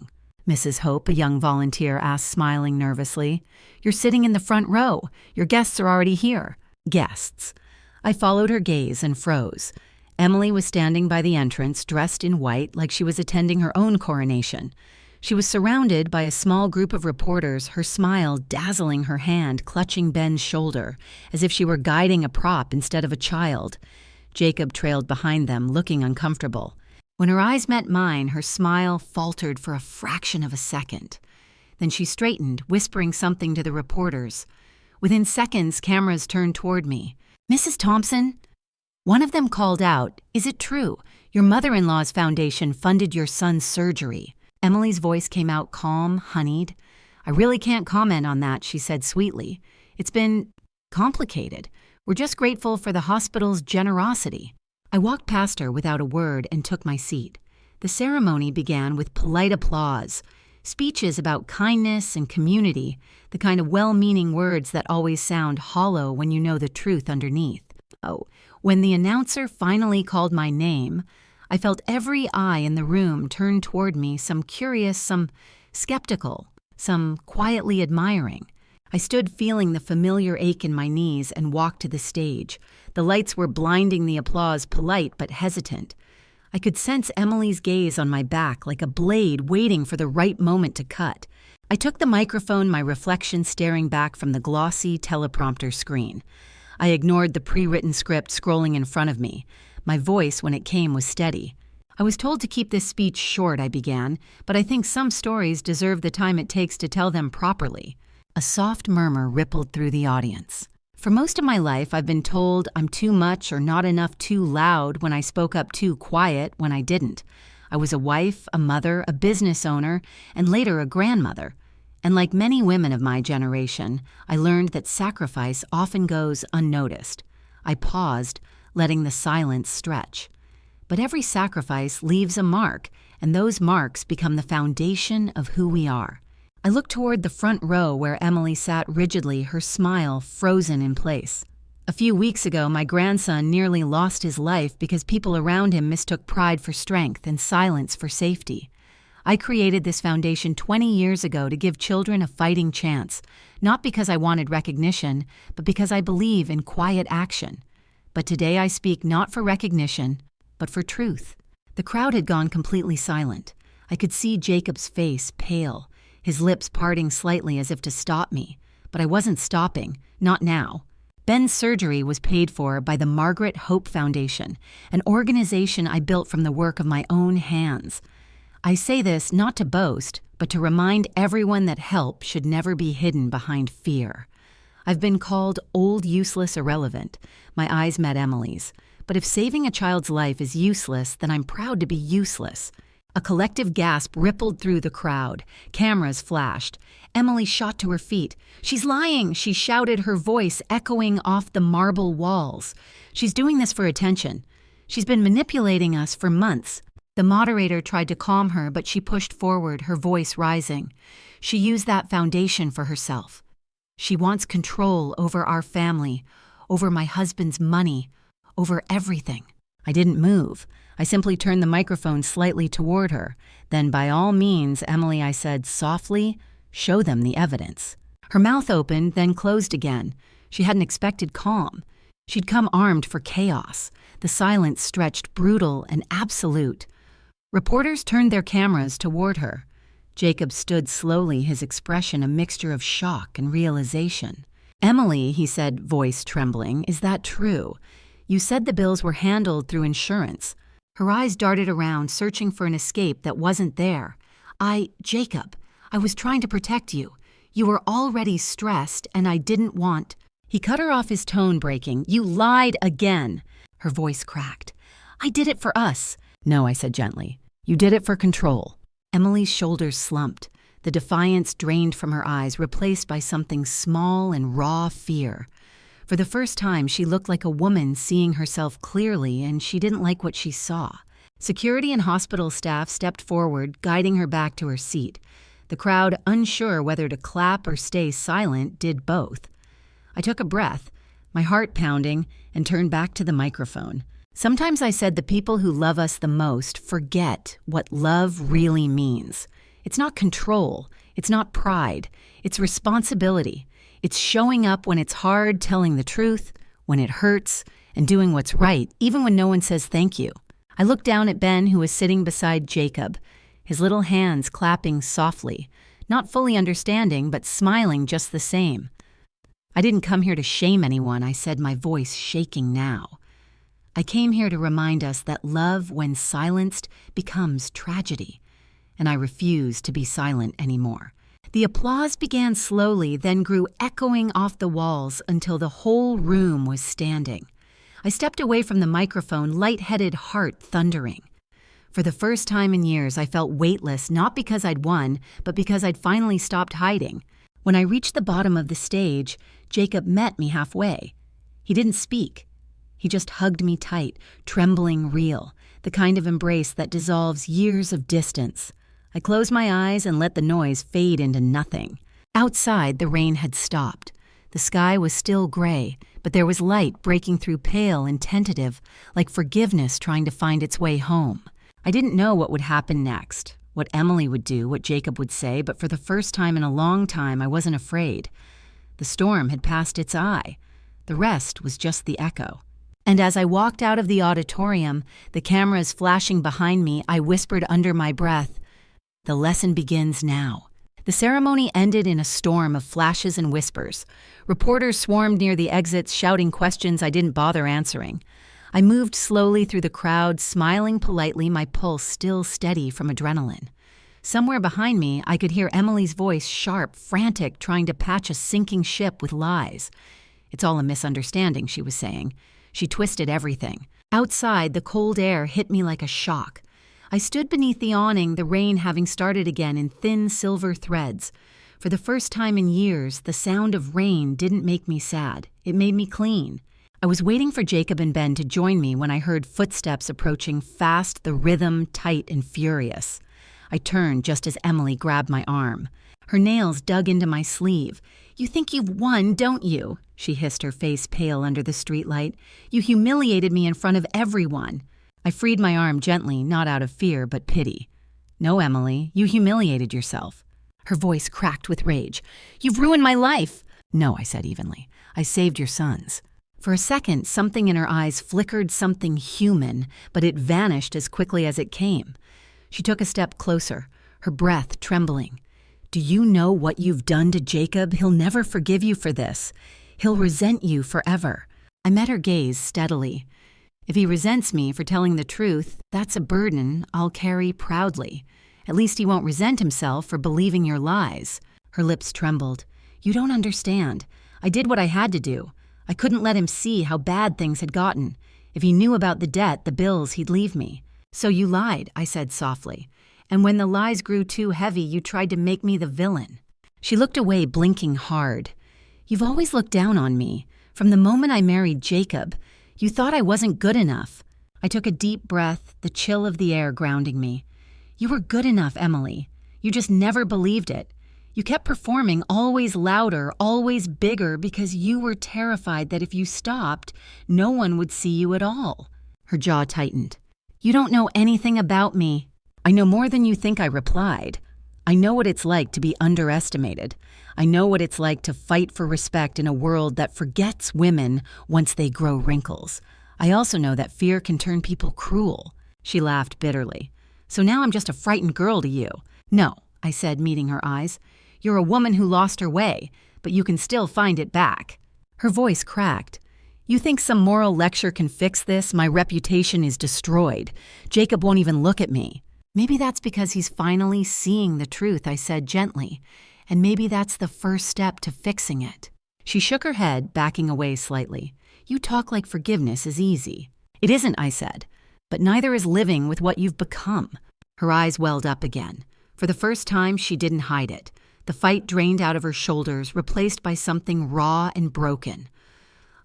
Mrs. Hope, a young volunteer, asked, smiling nervously. You're sitting in the front row. Your guests are already here. Guests. I followed her gaze and froze. Emily was standing by the entrance, dressed in white like she was attending her own coronation. She was surrounded by a small group of reporters, her smile dazzling her hand clutching Ben's shoulder, as if she were guiding a prop instead of a child. Jacob trailed behind them, looking uncomfortable. When her eyes met mine, her smile faltered for a fraction of a second. Then she straightened, whispering something to the reporters. Within seconds, cameras turned toward me. Mrs. Thompson? One of them called out, Is it true? Your mother-in-law's foundation funded your son's surgery. Emily's voice came out calm, honeyed. I really can't comment on that, she said sweetly. It's been complicated. We're just grateful for the hospital's generosity. I walked past her without a word and took my seat. The ceremony began with polite applause, speeches about kindness and community, the kind of well-meaning words that always sound hollow when you know the truth underneath. Oh, when the announcer finally called my name, I felt every eye in the room turn toward me, some curious, some skeptical, some quietly admiring. I stood feeling the familiar ache in my knees and walked to the stage. The lights were blinding the applause, polite but hesitant. I could sense Emily's gaze on my back like a blade waiting for the right moment to cut. I took the microphone, my reflection staring back from the glossy teleprompter screen. I ignored the pre-written script scrolling in front of me. My voice, when it came, was steady. I was told to keep this speech short, I began, but I think some stories deserve the time it takes to tell them properly. A soft murmur rippled through the audience. For most of my life, I've been told I'm too much or not enough too loud when I spoke up too quiet when I didn't. I was a wife, a mother, a business owner, and later a grandmother. And like many women of my generation, I learned that sacrifice often goes unnoticed. I paused, letting the silence stretch. But every sacrifice leaves a mark, and those marks become the foundation of who we are. I looked toward the front row where Emily sat rigidly, her smile frozen in place. A few weeks ago, my grandson nearly lost his life because people around him mistook pride for strength and silence for safety. I created this foundation 20 years ago to give children a fighting chance, not because I wanted recognition, but because I believe in quiet action. But today I speak not for recognition, but for truth. The crowd had gone completely silent. I could see Jacob's face pale, his lips parting slightly as if to stop me. But I wasn't stopping, not now. Ben's surgery was paid for by the Margaret Hope Foundation, an organization I built from the work of my own hands. I say this not to boast, but to remind everyone that help should never be hidden behind fear. I've been called old, useless, irrelevant. My eyes met Emily's. But if saving a child's life is useless, then I'm proud to be useless. A collective gasp rippled through the crowd. Cameras flashed. Emily shot to her feet. She's lying, she shouted, her voice echoing off the marble walls. She's doing this for attention. She's been manipulating us for months. The moderator tried to calm her, but she pushed forward, her voice rising. She used that foundation for herself. She wants control over our family, over my husband's money, over everything. I didn't move. I simply turned the microphone slightly toward her. Then, by all means, Emily, I said softly, show them the evidence. Her mouth opened, then closed again. She hadn't expected calm. She'd come armed for chaos. The silence stretched brutal and absolute. Reporters turned their cameras toward her. Jacob stood slowly, his expression a mixture of shock and realization. Emily, he said, voice trembling, is that true? You said the bills were handled through insurance. Her eyes darted around, searching for an escape that wasn't there. Jacob, I was trying to protect you. You were already stressed, and I didn't want... He cut her off, his tone breaking. You lied again. Her voice cracked. I did it for us. No, I said gently. You did it for control. Emily's shoulders slumped. The defiance drained from her eyes, replaced by something small and raw fear. For the first time, she looked like a woman seeing herself clearly, and she didn't like what she saw. Security and hospital staff stepped forward, guiding her back to her seat. The crowd, unsure whether to clap or stay silent, did both. I took a breath, my heart pounding, and turned back to the microphone. Sometimes I said the people who love us the most forget what love really means. It's not control. It's not pride. It's responsibility. It's showing up when it's hard, telling the truth, when it hurts, and doing what's right, even when no one says thank you. I looked down at Ben, who was sitting beside Jacob, his little hands clapping softly, not fully understanding, but smiling just the same. I didn't come here to shame anyone, I said, my voice shaking now. I came here to remind us that love, when silenced, becomes tragedy, and I refuse to be silent anymore. The applause began slowly, then grew echoing off the walls until the whole room was standing. I stepped away from the microphone, light-headed, heart thundering. For the first time in years, I felt weightless, not because I'd won, but because I'd finally stopped hiding. When I reached the bottom of the stage, Jacob met me halfway. He didn't speak. He just hugged me tight, trembling real, the kind of embrace that dissolves years of distance. I closed my eyes and let the noise fade into nothing. Outside, the rain had stopped. The sky was still gray, but there was light breaking through, pale and tentative, like forgiveness trying to find its way home. I didn't know what would happen next, what Emily would do, what Jacob would say, but for the first time in a long time, I wasn't afraid. The storm had passed its eye. The rest was just the echo. And as I walked out of the auditorium, the cameras flashing behind me, I whispered under my breath, "The lesson begins now." The ceremony ended in a storm of flashes and whispers. Reporters swarmed near the exits, shouting questions I didn't bother answering. I moved slowly through the crowd, smiling politely, my pulse still steady from adrenaline. Somewhere behind me, I could hear Emily's voice, sharp, frantic, trying to patch a sinking ship with lies. "It's all a misunderstanding," she was saying. She twisted everything. Outside, the cold air hit me like a shock. I stood beneath the awning, the rain having started again in thin silver threads. For the first time in years, the sound of rain didn't make me sad. It made me clean. I was waiting for Jacob and Ben to join me when I heard footsteps approaching, fast, the rhythm tight and furious. I turned just as Emily grabbed my arm. Her nails dug into my sleeve. "You think you've won, don't you?" she hissed, her face pale under the streetlight. "You humiliated me in front of everyone." I freed my arm gently, not out of fear, but pity. "No, Emily, you humiliated yourself." Her voice cracked with rage. "You've ruined my life." "No," I said evenly. "I saved your son's." For a second, something in her eyes flickered, something human, but it vanished as quickly as it came. She took a step closer, her breath trembling. "Do you know what you've done to Jacob? He'll never forgive you for this. He'll resent you forever." I met her gaze steadily. "If he resents me for telling the truth, that's a burden I'll carry proudly. At least he won't resent himself for believing your lies." Her lips trembled. "You don't understand. I did what I had to do. I couldn't let him see how bad things had gotten. If he knew about the debt, the bills, he'd leave me. So you lied," I said softly. "And when the lies grew too heavy, you tried to make me the villain." She looked away, blinking hard. "You've always looked down on me. From the moment I married Jacob, you thought I wasn't good enough." I took a deep breath, the chill of the air grounding me. "You were good enough, Emily. You just never believed it. You kept performing, always louder, always bigger, because you were terrified that if you stopped, no one would see you at all." Her jaw tightened. "You don't know anything about me." "I know more than you think," I replied. "I know what it's like to be underestimated. I know what it's like to fight for respect in a world that forgets women once they grow wrinkles. I also know that fear can turn people cruel." She laughed bitterly. "So now I'm just a frightened girl to you." "No," I said, meeting her eyes. "You're a woman who lost her way, but you can still find it back." Her voice cracked. "You think some moral lecture can fix this? My reputation is destroyed. Jacob won't even look at me." "Maybe that's because he's finally seeing the truth," I said gently. "And maybe that's the first step to fixing it." She shook her head, backing away slightly. "You talk like forgiveness is easy." "It isn't," I said. "But neither is living with what you've become." Her eyes welled up again. For the first time, she didn't hide it. The fight drained out of her shoulders, replaced by something raw and broken.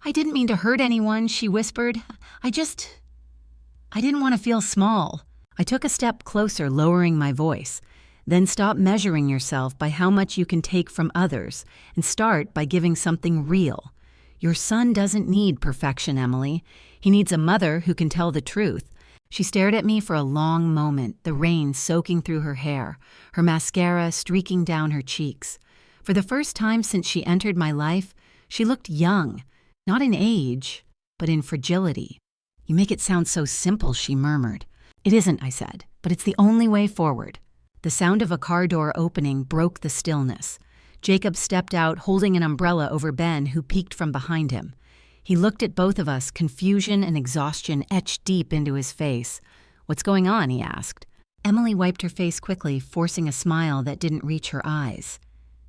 "I didn't mean to hurt anyone," she whispered. I didn't want to feel small." I took a step closer, lowering my voice. "Then stop measuring yourself by how much you can take from others and start by giving something real. Your son doesn't need perfection, Emily. He needs a mother who can tell the truth." She stared at me for a long moment, the rain soaking through her hair, her mascara streaking down her cheeks. For the first time since she entered my life, she looked young, not in age, but in fragility. "You make it sound so simple," she murmured. "It isn't," I said, "but it's the only way forward." The sound of a car door opening broke the stillness. Jacob stepped out, holding an umbrella over Ben, who peeked from behind him. He looked at both of us, confusion and exhaustion etched deep into his face. "What's going on?" he asked. Emily wiped her face quickly, forcing a smile that didn't reach her eyes.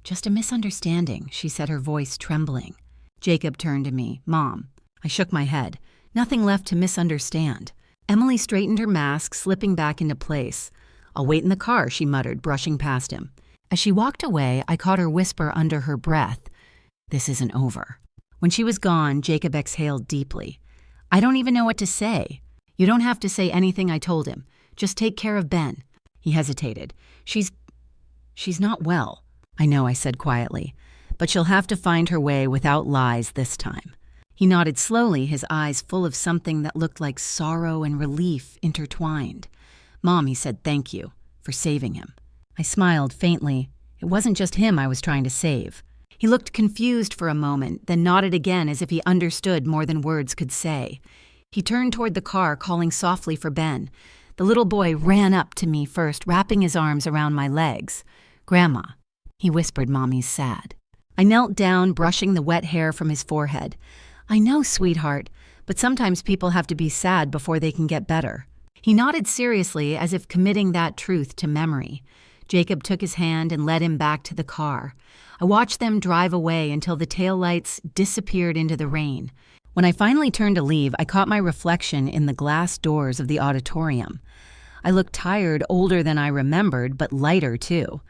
"Just a misunderstanding," she said, her voice trembling. Jacob turned to me. "Mom." I shook my head. Nothing left to misunderstand. Emily straightened her mask, slipping back into place. "I'll wait in the car," she muttered, brushing past him. As she walked away, I caught her whisper under her breath, "This isn't over." When she was gone, Jacob exhaled deeply. "I don't even know what to say." "You don't have to say anything," I told him. "Just take care of Ben." He hesitated. She's not well." "I know," I said quietly, "but she'll have to find her way without lies this time." He nodded slowly, his eyes full of something that looked like sorrow and relief intertwined. "Mom," he said, "thank you for saving him." I smiled faintly. It wasn't just him I was trying to save. He looked confused for a moment, then nodded again as if he understood more than words could say. He turned toward the car, calling softly for Ben. The little boy ran up to me first, wrapping his arms around my legs. "Grandma," he whispered, "Mommy's sad." I knelt down, brushing the wet hair from his forehead. "I know, sweetheart, but sometimes people have to be sad before they can get better." He nodded seriously, as if committing that truth to memory. Jacob took his hand and led him back to the car. I watched them drive away until the taillights disappeared into the rain. When I finally turned to leave, I caught my reflection in the glass doors of the auditorium. I looked tired, older than I remembered, but lighter too.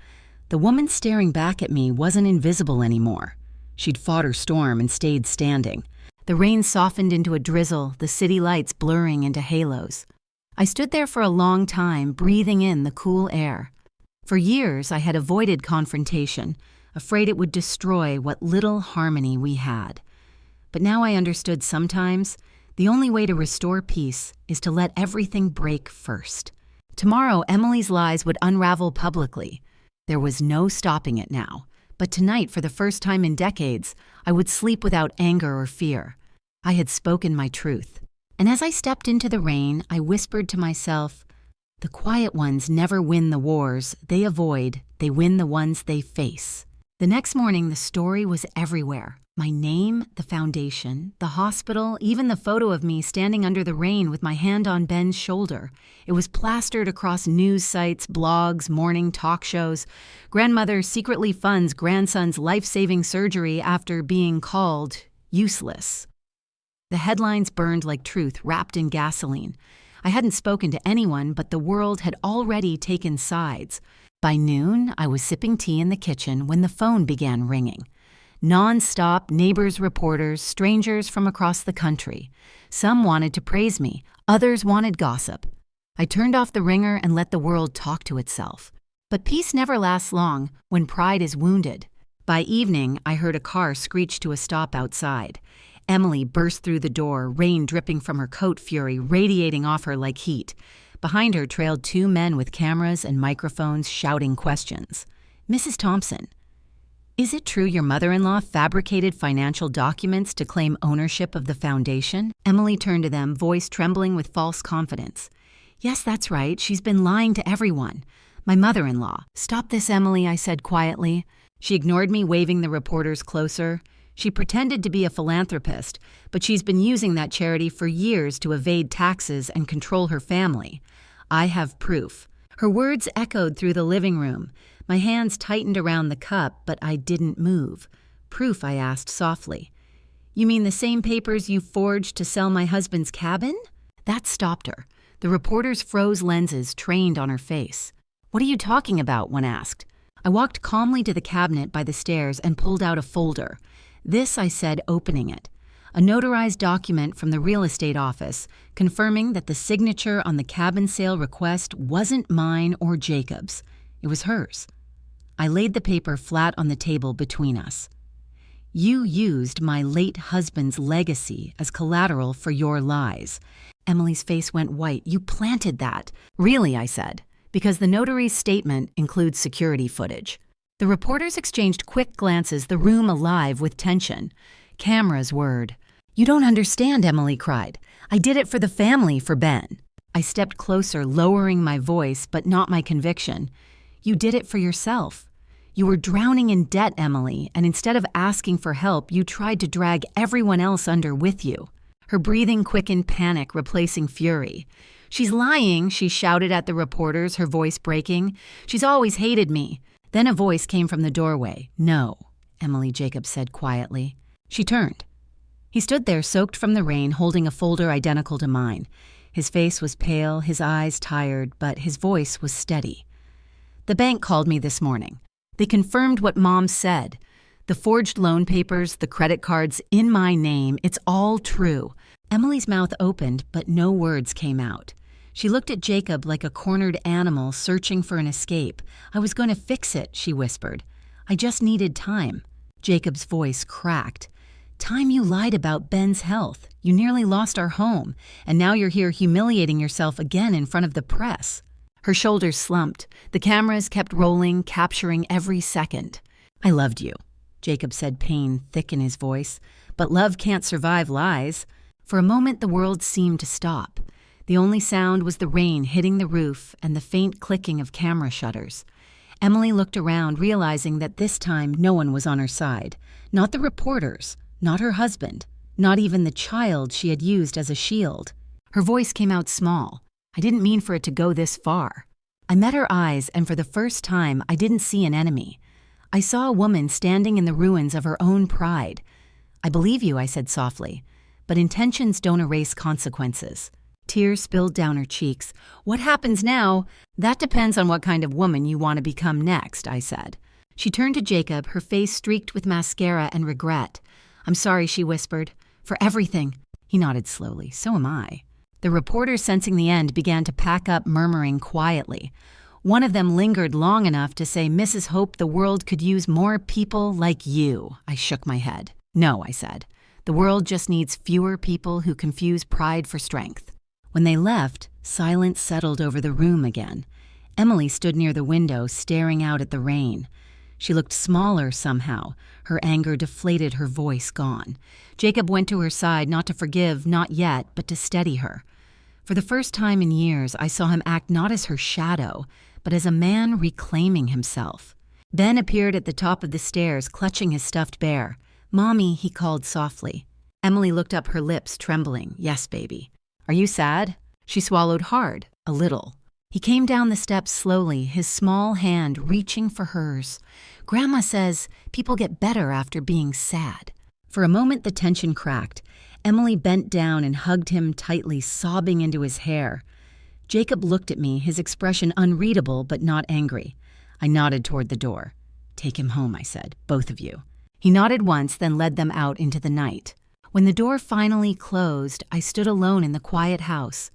The woman staring back at me wasn't invisible anymore. She'd fought her storm and stayed standing. The rain softened into a drizzle, the city lights blurring into halos. I stood there for a long time, breathing in the cool air. For years, I had avoided confrontation, afraid it would destroy what little harmony we had. But now I understood sometimes the only way to restore peace is to let everything break first. Tomorrow, Emily's lies would unravel publicly. There was no stopping it now. But tonight, for the first time in decades, I would sleep without anger or fear. I had spoken my truth. And as I stepped into the rain, I whispered to myself, "The quiet ones never win the wars they avoid, they win the ones they face." The next morning, the story was everywhere. My name, the foundation, the hospital, even the photo of me standing under the rain with my hand on Ben's shoulder. It was plastered across news sites, blogs, morning talk shows. Grandmother secretly funds grandson's life-saving surgery after being called useless. The headlines burned like truth wrapped in gasoline. I hadn't spoken to anyone, but the world had already taken sides. By noon, I was sipping tea in the kitchen when the phone began ringing. Non-stop, neighbors, reporters, strangers from across the country. Some wanted to praise me, others wanted gossip. I turned off the ringer and let the world talk to itself. But peace never lasts long when pride is wounded. By evening, I heard a car screech to a stop outside. Emily burst through the door, rain dripping from her coat, fury radiating off her like heat. Behind her trailed two men with cameras and microphones shouting questions. "Mrs. Thompson, is it true your mother-in-law fabricated financial documents to claim ownership of the foundation?" Emily turned to them, voice trembling with false confidence. "Yes, that's right. She's been lying to everyone. My mother-in-law." "Stop this, Emily," I said quietly. She ignored me, waving the reporters closer. She pretended to be a philanthropist, but she's been using that charity for years to evade taxes and control her family. I have proof. Her words echoed through the living room. My hands tightened around the cup, but I didn't move. "Proof?" I asked softly. "You mean the same papers you forged to sell my husband's cabin?" That stopped her. The reporter's froze lenses trained on her face. "What are you talking about?" one asked. I walked calmly to the cabinet by the stairs and pulled out a folder. "This," I said, opening it. A notarized document from the real estate office confirming that the signature on the cabin sale request wasn't mine or Jacob's. It was hers. I laid the paper flat on the table between us. "You used my late husband's legacy as collateral for your lies." Emily's face went white. "You planted that." "Really," I said, because the notary's statement includes security footage. The reporters exchanged quick glances, the room alive with tension. Cameras whirred. "You don't understand," Emily cried. "I did it for the family, for Ben." I stepped closer, lowering my voice, but not my conviction. "You did it for yourself. You were drowning in debt, Emily, and instead of asking for help, you tried to drag everyone else under with you." Her breathing quickened, panic replacing fury. "She's lying," she shouted at the reporters, her voice breaking. "She's always hated me." Then a voice came from the doorway. "No," Emily Jacobs said quietly. She turned. He stood there, soaked from the rain, holding a folder identical to mine. His face was pale, his eyes tired, but his voice was steady. "The bank called me this morning. They confirmed what Mom said. The forged loan papers, the credit cards, in my name, it's all true." Emily's mouth opened, but no words came out. She looked at Jacob like a cornered animal searching for an escape. "I was going to fix it," she whispered. "I just needed time." Jacob's voice cracked. "Time you lied about Ben's health. You nearly lost our home, and now you're here humiliating yourself again in front of the press." Her shoulders slumped. The cameras kept rolling, capturing every second. "I loved you," Jacob said, pain thick in his voice. "But love can't survive lies." For a moment, the world seemed to stop. The only sound was the rain hitting the roof and the faint clicking of camera shutters. Emily looked around, realizing that this time no one was on her side. Not the reporters, not her husband, not even the child she had used as a shield. Her voice came out small. "I didn't mean for it to go this far." I met her eyes, and for the first time, I didn't see an enemy. I saw a woman standing in the ruins of her own pride. "I believe you," I said softly, "but intentions don't erase consequences." Tears spilled down her cheeks. "What happens now?" "That depends on what kind of woman you want to become next," I said. She turned to Jacob, her face streaked with mascara and regret. "I'm sorry," she whispered. "For everything." He nodded slowly. "So am I." The reporters, sensing the end, began to pack up, murmuring quietly. One of them lingered long enough to say, "Mrs. Hope, the world could use more people like you." I shook my head. "No," I said. "The world just needs fewer people who confuse pride for strength." When they left, silence settled over the room again. Emily stood near the window, staring out at the rain. She looked smaller somehow, her anger deflated, her voice gone. Jacob went to her side, not to forgive, not yet, but to steady her. For the first time in years, I saw him act not as her shadow, but as a man reclaiming himself. Ben appeared at the top of the stairs, clutching his stuffed bear. "Mommy," he called softly. Emily looked up, her lips trembling. "Yes, baby." "Are you sad?" She swallowed hard, a little. He came down the steps slowly, his small hand reaching for hers. "Grandma says people get better after being sad." For a moment, the tension cracked. Emily bent down and hugged him tightly, sobbing into his hair. Jacob looked at me, his expression unreadable but not angry. I nodded toward the door. "Take him home," I said, "both of you." He nodded once, then led them out into the night. When the door finally closed, I stood alone in the quiet house.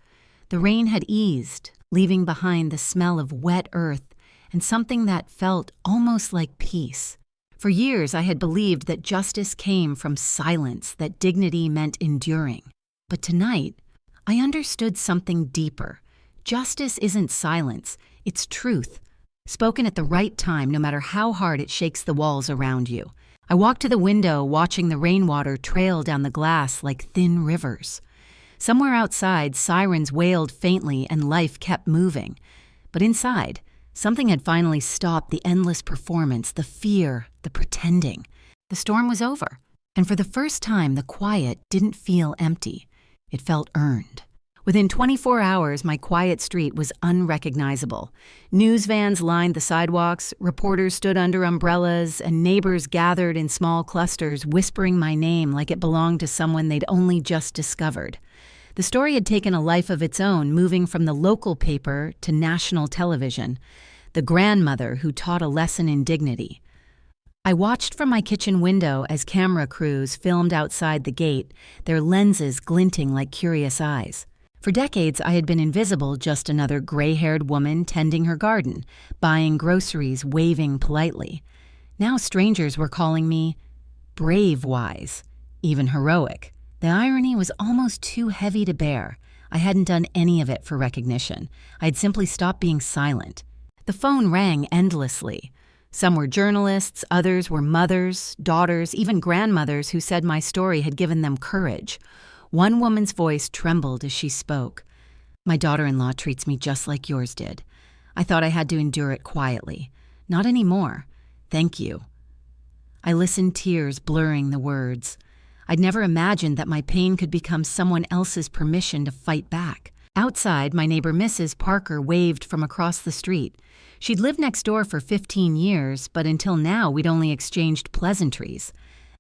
The rain had eased, leaving behind the smell of wet earth and something that felt almost like peace. For years, I had believed that justice came from silence, that dignity meant enduring. But tonight, I understood something deeper. Justice isn't silence, it's truth, spoken at the right time, no matter how hard it shakes the walls around you. I walked to the window, watching the rainwater trail down the glass like thin rivers. Somewhere outside, sirens wailed faintly and life kept moving. But inside, something had finally stopped the endless performance, the fear, the pretending. The storm was over, and for the first time, the quiet didn't feel empty. It felt earned. Within 24 hours, my quiet street was unrecognizable. News vans lined the sidewalks, reporters stood under umbrellas, and neighbors gathered in small clusters, whispering my name like it belonged to someone they'd only just discovered. The story had taken a life of its own, moving from the local paper to national television. the grandmother who taught a lesson in dignity. I watched from my kitchen window as camera crews filmed outside the gate, their lenses glinting like curious eyes. For decades, I had been invisible, just another gray-haired woman tending her garden, buying groceries, waving politely. Now strangers were calling me brave-wise, even heroic. The irony was almost too heavy to bear. I hadn't done any of it for recognition. I had simply stopped being silent. The phone rang endlessly. Some were journalists, others were mothers, daughters, even grandmothers who said my story had given them courage. One woman's voice trembled as she spoke. "My daughter-in-law treats me just like yours did. I thought I had to endure it quietly. Not anymore. Thank you." I listened, tears blurring the words. I'd never imagined that my pain could become someone else's permission to fight back. Outside, my neighbor Mrs. Parker waved from across the street. She'd lived next door for 15 years, but until now we'd only exchanged pleasantries.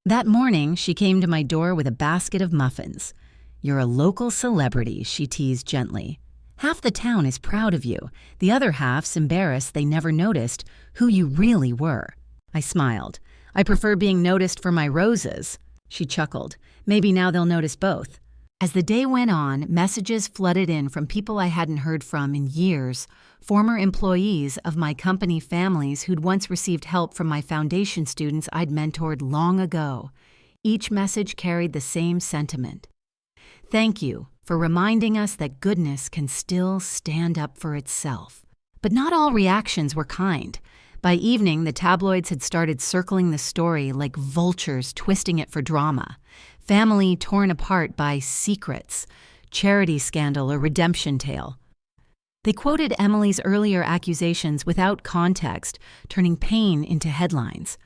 That morning, she came to my door with a basket of muffins. "You're a local celebrity," she teased gently. "Half the town is proud of you. The other half's embarrassed they never noticed who you really were." I smiled. "I prefer being noticed for my roses." She chuckled. "Maybe now they'll notice both." As the day went on, messages flooded in from people I hadn't heard from in years, former employees of my company families who'd once received help from my foundation students I'd mentored long ago. Each message carried the same sentiment. "Thank you for reminding us that goodness can still stand up for itself." But not all reactions were kind. By evening, the tabloids had started circling the story like vultures twisting it for drama. Family torn apart by secrets, charity scandal, or redemption tale. They quoted Emily's earlier accusations without context, turning pain into headlines.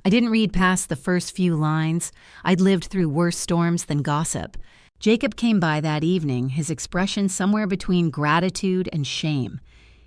I didn't read past the first few lines. I'd lived through worse storms than gossip. Jacob came by that evening, his expression somewhere between gratitude and shame.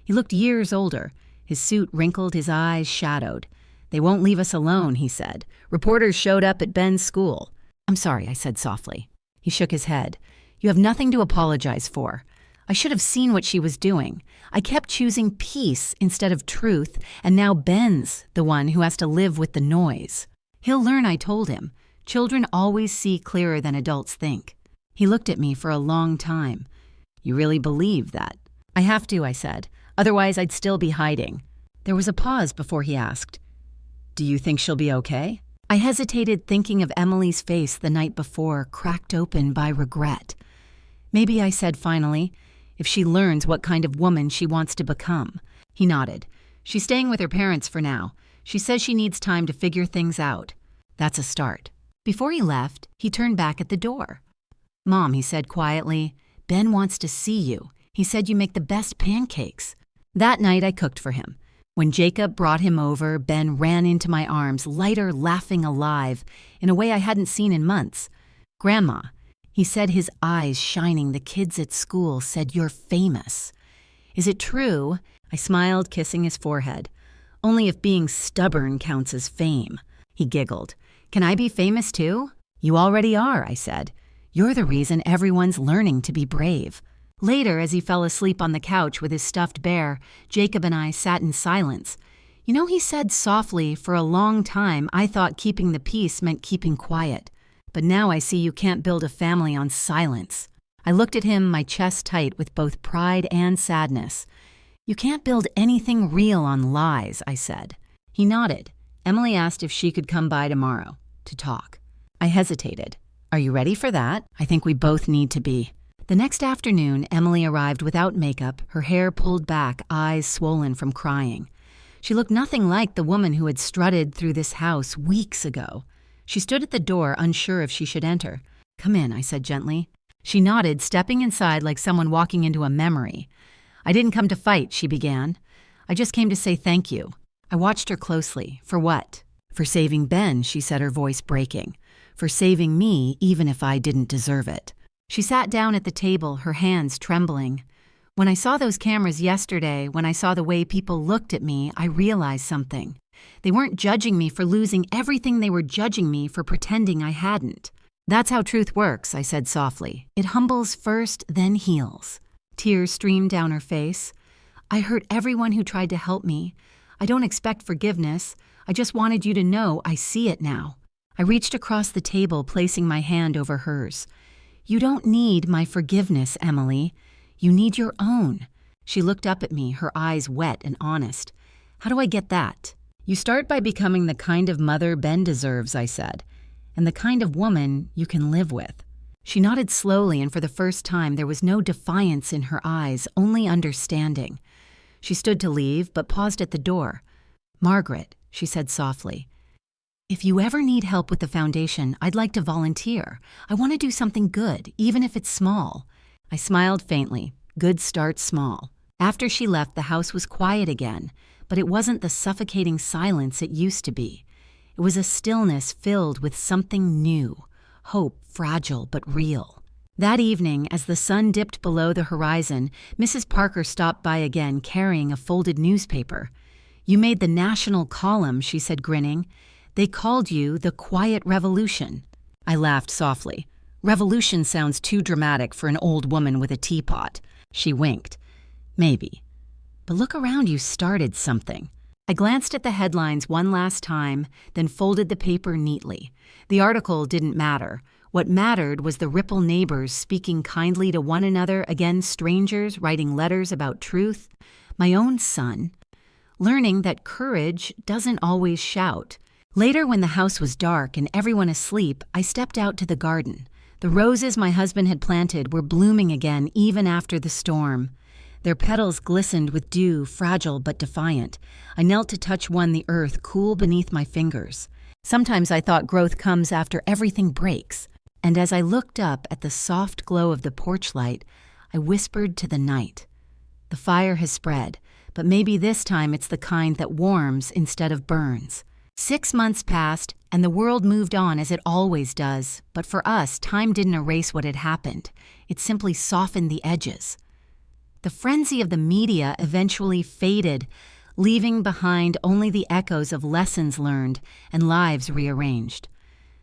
He looked years older, his suit wrinkled, his eyes shadowed. "They won't leave us alone," he said. "Reporters showed up at Ben's school." "I'm sorry," I said softly. He shook his head. "You have nothing to apologize for. I should have seen what she was doing. I kept choosing peace instead of truth, and now Ben's the one who has to live with the noise." "He'll learn," I told him. "Children always see clearer than adults think." He looked at me for a long time. "You really believe that?" "I have to," I said. "Otherwise I'd still be hiding." There was a pause before he asked, "Do you think she'll be okay?" I hesitated, thinking of Emily's face the night before, cracked open by regret. "Maybe," I said finally, "if she learns what kind of woman she wants to become." He nodded. "She's staying with her parents for now. She says she needs time to figure things out." "That's a start." Before he left, he turned back at the door. "Mom," he said quietly, "Ben wants to see you. He said you make the best pancakes." That night I cooked for him. When Jacob brought him over, Ben ran into my arms, lighter, laughing, alive, in a way I hadn't seen in months. "Grandma," he said, his eyes shining, "the kids at school said you're famous." "Is it true?" I smiled, kissing his forehead. "Only if being stubborn counts as fame." He giggled. "Can I be famous too?" "You already are," I said. "You're the reason everyone's learning to be brave." Later, as he fell asleep on the couch with his stuffed bear, Jacob and I sat in silence. "You know," he said softly, "for a long time I thought keeping the peace meant keeping quiet. But now I see you can't build a family on silence." I looked at him, my chest tight with both pride and sadness. "You can't build anything real on lies," I said. He nodded. Emily asked if she could come by tomorrow to talk. I hesitated. "Are you ready for that?" "I think we both need to be." The next afternoon, Emily arrived without makeup, her hair pulled back, eyes swollen from crying. She looked nothing like the woman who had strutted through this house weeks ago. She stood at the door, unsure if she should enter. "Come in," I said gently. She nodded, stepping inside like someone walking into a memory. "I didn't come to fight," she began. "I just came to say thank you." I watched her closely. "For what?" "For saving Ben," she said, her voice breaking. "For saving me, even if I didn't deserve it." She sat down at the table, her hands trembling. "When I saw those cameras yesterday, when I saw the way people looked at me, I realized something. They weren't judging me for losing everything, they were judging me for pretending I hadn't. That's how truth works," I said softly. "It humbles first, then heals." Tears streamed down her face. I hurt everyone who tried to help me. I don't expect forgiveness. I just wanted you to know I see it now. I reached across the table, placing my hand over hers. You don't need my forgiveness, Emily. You need your own. She looked up at me, her eyes wet and honest. How do I get that? You start by becoming the kind of mother Ben deserves, I said, and the kind of woman you can live with. She nodded slowly, and for the first time there was no defiance in her eyes, only understanding. She stood to leave, but paused at the door. Margaret, she said softly, if you ever need help with the foundation, I'd like to volunteer. I want to do something good, even if it's small. I smiled faintly. Good starts small. After she left, the house was quiet again, but it wasn't the suffocating silence it used to be. It was a stillness filled with something new, hope fragile but real. That evening, as the sun dipped below the horizon, Mrs. Parker stopped by again carrying a folded newspaper. You made the national column, she said, grinning. They called you the Quiet Revolution. I laughed softly. Revolution sounds too dramatic for an old woman with a teapot. She winked. Maybe. But look around, you started something. I glanced at the headlines one last time, then folded the paper neatly. The article didn't matter. What mattered was the ripple neighbors speaking kindly to one another, again strangers writing letters about truth. My own son. Learning that courage doesn't always shout. Later, when the house was dark and everyone asleep, I stepped out to the garden. The roses my husband had planted were blooming again even after the storm. Their petals glistened with dew, fragile but defiant. I knelt to touch one, the earth cool beneath my fingers. Sometimes I thought growth comes after everything breaks. And as I looked up at the soft glow of the porch light, I whispered to the night. The fire has spread, but maybe this time it's the kind that warms instead of burns. 6 months passed, and the world moved on as it always does. But for us, time didn't erase what had happened. It simply softened the edges. The frenzy of the media eventually faded, leaving behind only the echoes of lessons learned and lives rearranged.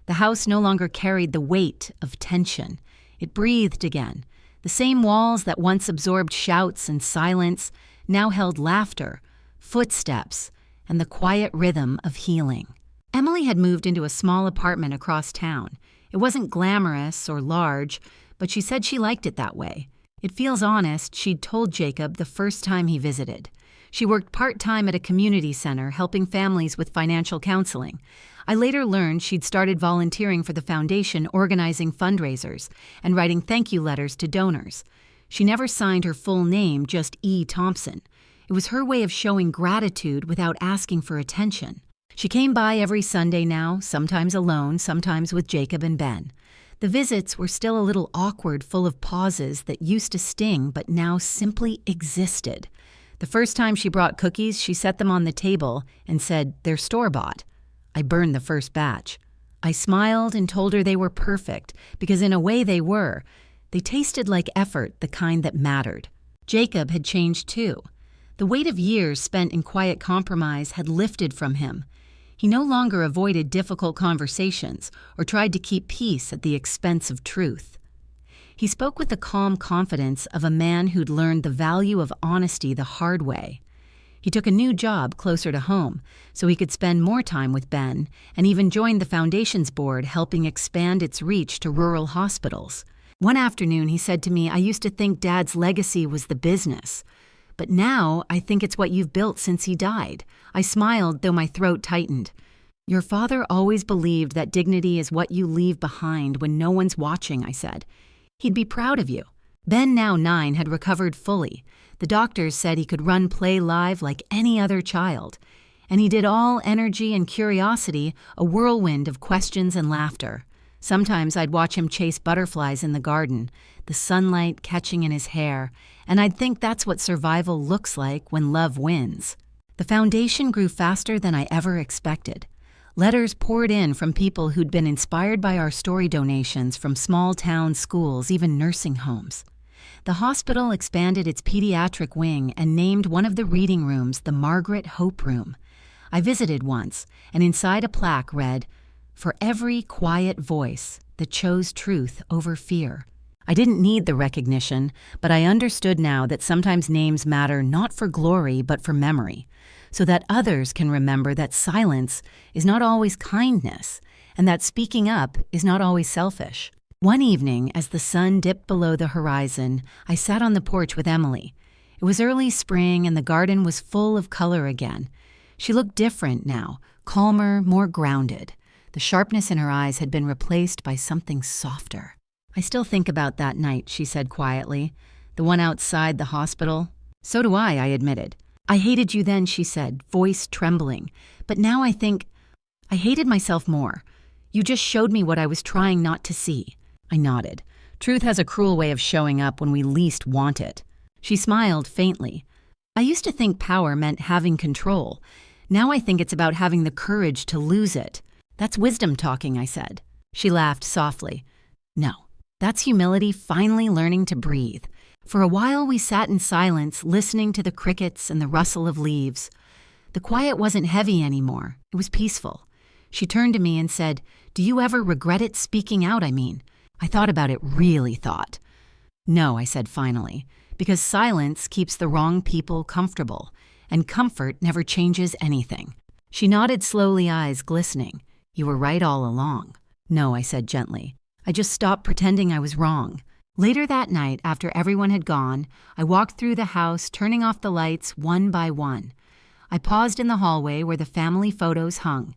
The house no longer carried the weight of tension. It breathed again. The same walls that once absorbed shouts and silence now held laughter, footsteps, and the quiet rhythm of healing. Emily had moved into a small apartment across town. It wasn't glamorous or large, but she said she liked it that way. It feels honest, she'd told Jacob the first time he visited. She worked part-time at a community center, helping families with financial counseling. I later learned she'd started volunteering for the foundation, organizing fundraisers, and writing thank you letters to donors. She never signed her full name, just E. Thompson. It was her way of showing gratitude without asking for attention. She came by every Sunday now, sometimes alone, sometimes with Jacob and Ben. The visits were still a little awkward, full of pauses that used to sting but now simply existed. The first time she brought cookies, she set them on the table and said, "They're store-bought." I burned the first batch. I smiled and told her they were perfect, because in a way they were. They tasted like effort, the kind that mattered. Jacob had changed too. The weight of years spent in quiet compromise had lifted from him. He no longer avoided difficult conversations or tried to keep peace at the expense of truth. He spoke with the calm confidence of a man who'd learned the value of honesty the hard way. He took a new job closer to home so he could spend more time with Ben, and even joined the foundation's board, helping expand its reach to rural hospitals. One afternoon he said to me, "I used to think Dad's legacy was the business. But now I think it's what you've built since he died." I smiled, though my throat tightened. "Your father always believed that dignity is what you leave behind when no one's watching," I said. "He'd be proud of you." Ben, now 9, had recovered fully. The doctors said he could run play live like any other child. And he did all energy and curiosity, a whirlwind of questions and laughter. Sometimes I'd watch him chase butterflies in the garden, the sunlight catching in his hair, and I'd think that's what survival looks like when love wins. The foundation grew faster than I ever expected. Letters poured in from people who'd been inspired by our story donations from small-town schools, even nursing homes. The hospital expanded its pediatric wing and named one of the reading rooms the Margaret Hope Room. I visited once, and inside a plaque read, "For every quiet voice that chose truth over fear." I didn't need the recognition, but I understood now that sometimes names matter not for glory but for memory, so that others can remember that silence is not always kindness, and that speaking up is not always selfish. One evening, as the sun dipped below the horizon, I sat on the porch with Emily. It was early spring and the garden was full of color again. She looked different now, calmer, more grounded. The sharpness in her eyes had been replaced by something softer. "I still think about that night," she said quietly. "The one outside the hospital." "So do I admitted. "I hated you then," she said, voice trembling. "But now I think I hated myself more. You just showed me what I was trying not to see." I nodded. Truth has a cruel way of showing up when we least want it. She smiled faintly. "I used to think power meant having control. Now I think it's about having the courage to lose it." "That's wisdom talking," I said. She laughed softly. "No, that's humility finally learning to breathe." For a while we sat in silence, listening to the crickets and the rustle of leaves. The quiet wasn't heavy anymore. It was peaceful. She turned to me and said, "Do you ever regret it speaking out, I mean?" I thought about it, really thought. "No," I said finally, "because silence keeps the wrong people comfortable, and comfort never changes anything." She nodded slowly, eyes glistening. "You were right all along." "No," I said gently. "I just stopped pretending I was wrong." Later that night, after everyone had gone, I walked through the house, turning off the lights one by one. I paused in the hallway where the family photos hung.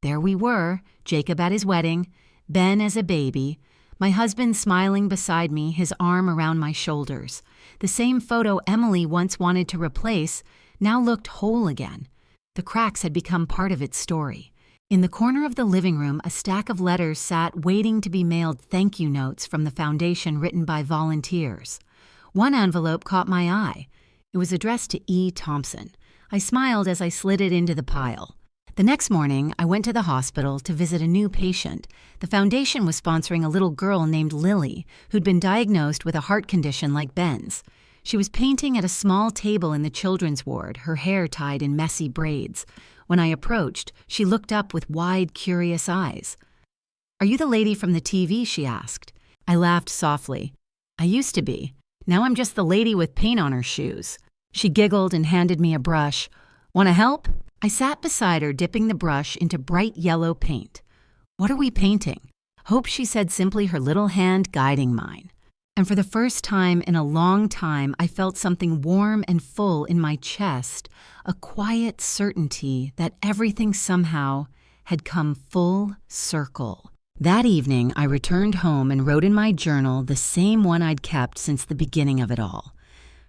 There we were, Jacob at his wedding, Ben as a baby, my husband smiling beside me, his arm around my shoulders. The same photo Emily once wanted to replace now looked whole again. The cracks had become part of its story. In the corner of the living room, a stack of letters sat waiting to be mailed, thank you notes from the foundation written by volunteers. One envelope caught my eye. It was addressed to E. Thompson. I smiled as I slid it into the pile. The next morning, I went to the hospital to visit a new patient. The foundation was sponsoring a little girl named Lily, who'd been diagnosed with a heart condition like Ben's. She was painting at a small table in the children's ward, her hair tied in messy braids. When I approached, she looked up with wide, curious eyes. "Are you the lady from the TV?" she asked. I laughed softly. "I used to be. Now I'm just the lady with paint on her shoes." She giggled and handed me a brush. "Want to help?" I sat beside her, dipping the brush into bright yellow paint. "What are we painting?" "Hope," she said simply, her little hand guiding mine. And for the first time in a long time, I felt something warm and full in my chest, a quiet certainty that everything somehow had come full circle. That evening, I returned home and wrote in my journal, the same one I'd kept since the beginning of it all.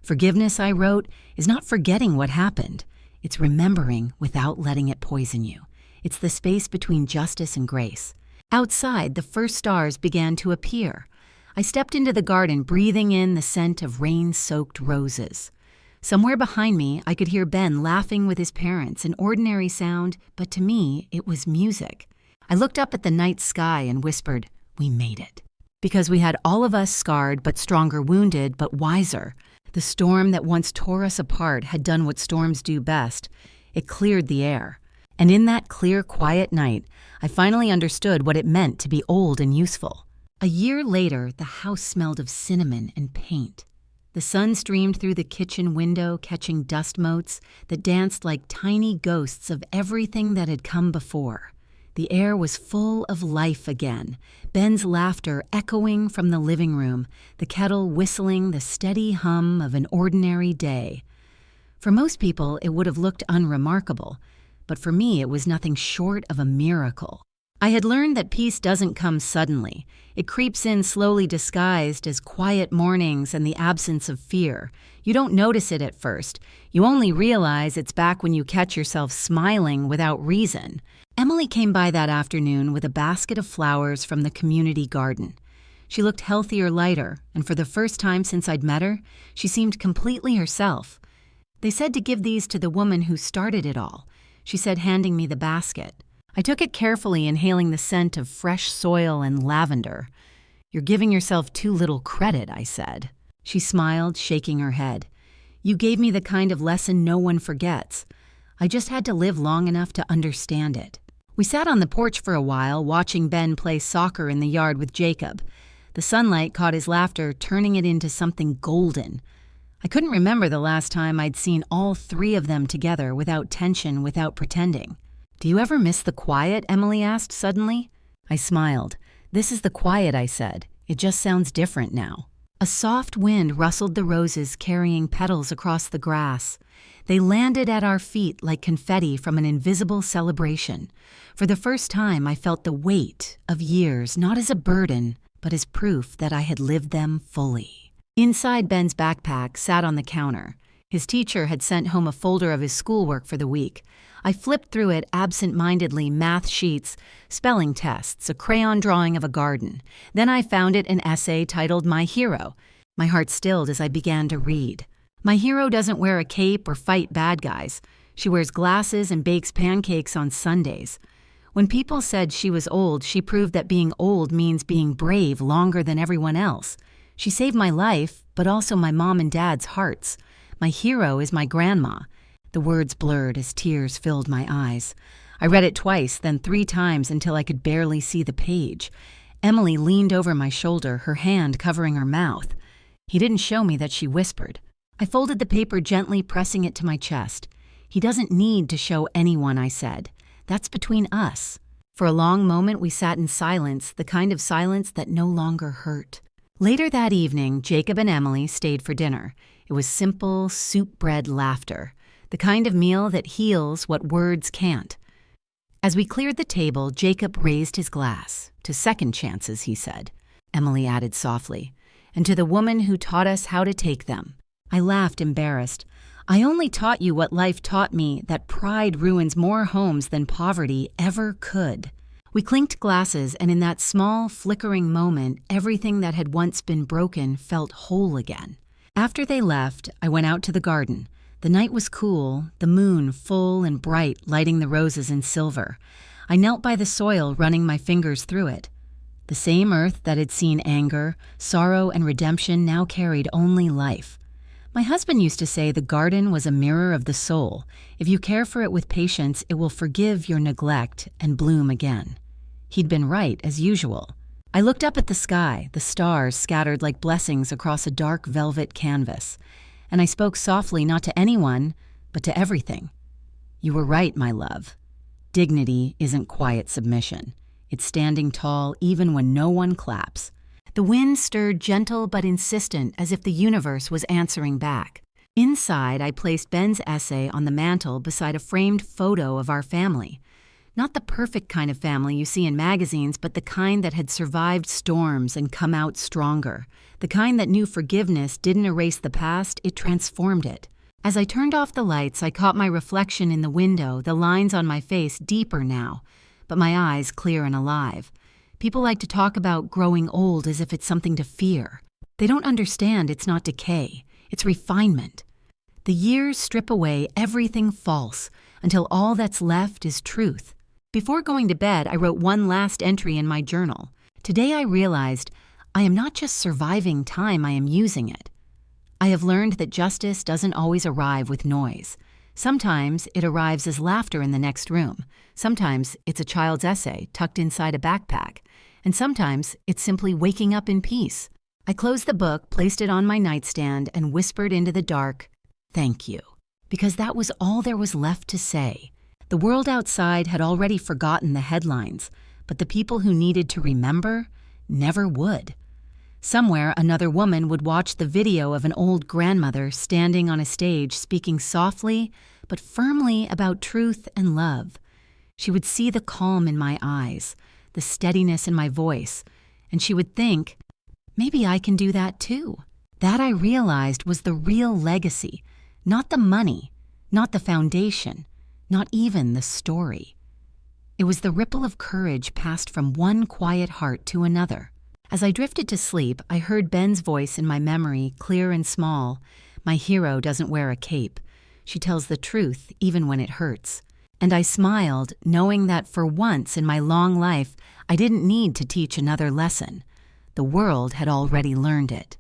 Forgiveness, I wrote, is not forgetting what happened. It's remembering without letting it poison you. It's the space between justice and grace. Outside, the first stars began to appear. I stepped into the garden, breathing in the scent of rain-soaked roses. Somewhere behind me, I could hear Ben laughing with his parents, an ordinary sound, but to me, it was music. I looked up at the night sky and whispered, "We made it." Because we had all of us scarred but stronger, wounded but wiser. The storm that once tore us apart had done what storms do best. It cleared the air. And in that clear, quiet night, I finally understood what it meant to be old and useful. A year later, the house smelled of cinnamon and paint. The sun streamed through the kitchen window, catching dust motes that danced like tiny ghosts of everything that had come before. The air was full of life again, Ben's laughter echoing from the living room, the kettle whistling the steady hum of an ordinary day. For most people, it would have looked unremarkable, but for me, it was nothing short of a miracle. I had learned that peace doesn't come suddenly. It creeps in slowly, disguised as quiet mornings and the absence of fear. You don't notice it at first. You only realize it's back when you catch yourself smiling without reason. Emily came by that afternoon with a basket of flowers from the community garden. She looked healthier, lighter, and for the first time since I'd met her, she seemed completely herself. "They said to give these to the woman who started it all," she said, handing me the basket. I took it carefully, inhaling the scent of fresh soil and lavender. "You're giving yourself too little credit," I said. She smiled, shaking her head. "You gave me the kind of lesson no one forgets. I just had to live long enough to understand it." We sat on the porch for a while, watching Ben play soccer in the yard with Jacob. The The sunlight caught his laughter, turning it into something golden. I couldn't remember the last time I'd seen all three of them together without tension, without pretending. "Do you ever miss the quiet?" Emily asked suddenly. I smiled. "This is the quiet," I said. "It just sounds different now." A soft wind rustled the roses, carrying petals across the grass. They landed at our feet like confetti from an invisible celebration. For the first time, I felt the weight of years, not as a burden, but as proof that I had lived them fully. Inside, Ben's backpack sat on the counter. His teacher had sent home a folder of his schoolwork for the week. I flipped through it absent-mindedly, math sheets, spelling tests, a crayon drawing of a garden. Then I found it an essay titled My Hero. My heart stilled as I began to read. My hero doesn't wear a cape or fight bad guys. She wears glasses and bakes pancakes on Sundays. When people said she was old, she proved that being old means being brave longer than everyone else. She saved my life, but also my mom and dad's hearts. My hero is my grandma. The words blurred as tears filled my eyes. I read it twice, then 3 times until I could barely see the page. Emily leaned over my shoulder, her hand covering her mouth. He didn't show me that she whispered. I folded the paper gently, pressing it to my chest. "He doesn't need to show anyone," I said. "That's between us." For a long moment we sat in silence, the kind of silence that no longer hurt. Later that evening, Jacob and Emily stayed for dinner. It was simple, soup-bred laughter, the kind of meal that heals what words can't. As we cleared the table, Jacob raised his glass. "To second chances," he said. Emily added softly, "and to the woman who taught us how to take them." I laughed, embarrassed. "I only taught you what life taught me, that pride ruins more homes than poverty ever could." We clinked glasses, and in that small, flickering moment, everything that had once been broken felt whole again. After they left, I went out to the garden. The night was cool, the moon full and bright, lighting the roses in silver. I knelt by the soil, running my fingers through it. The same earth that had seen anger, sorrow, and redemption now carried only life. My husband used to say the garden was a mirror of the soul. If you care for it with patience, it will forgive your neglect and bloom again. He'd been right, as usual. I looked up at the sky, the stars scattered like blessings across a dark velvet canvas, and I spoke softly not to anyone, but to everything. "You were right, my love. Dignity isn't quiet submission. It's standing tall even when no one claps." The wind stirred gentle but insistent, as if the universe was answering back. Inside, I placed Ben's essay on the mantel beside a framed photo of our family. Not the perfect kind of family you see in magazines, but the kind that had survived storms and come out stronger. The kind that knew forgiveness didn't erase the past, it transformed it. As I turned off the lights, I caught my reflection in the window, the lines on my face deeper now, but my eyes clear and alive. People like to talk about growing old as if it's something to fear. They don't understand it's not decay, it's refinement. The years strip away everything false until all that's left is truth. Before going to bed, I wrote one last entry in my journal. Today I realized I am not just surviving time, I am using it. I have learned that justice doesn't always arrive with noise. Sometimes it arrives as laughter in the next room. Sometimes it's a child's essay tucked inside a backpack. And sometimes it's simply waking up in peace. I closed the book, placed it on my nightstand, and whispered into the dark, "Thank you." Because that was all there was left to say. The world outside had already forgotten the headlines, but the people who needed to remember never would. Somewhere, another woman would watch the video of an old grandmother standing on a stage speaking softly but firmly about truth and love. She would see the calm in my eyes, the steadiness in my voice, and she would think, maybe I can do that too. That, I realized, was the real legacy, not the money, not the foundation, not even the story. It was the ripple of courage passed from one quiet heart to another. As I drifted to sleep, I heard Ben's voice in my memory, clear and small. "My hero doesn't wear a cape. She tells the truth even when it hurts." And I smiled, knowing that for once in my long life, I didn't need to teach another lesson. The world had already learned it.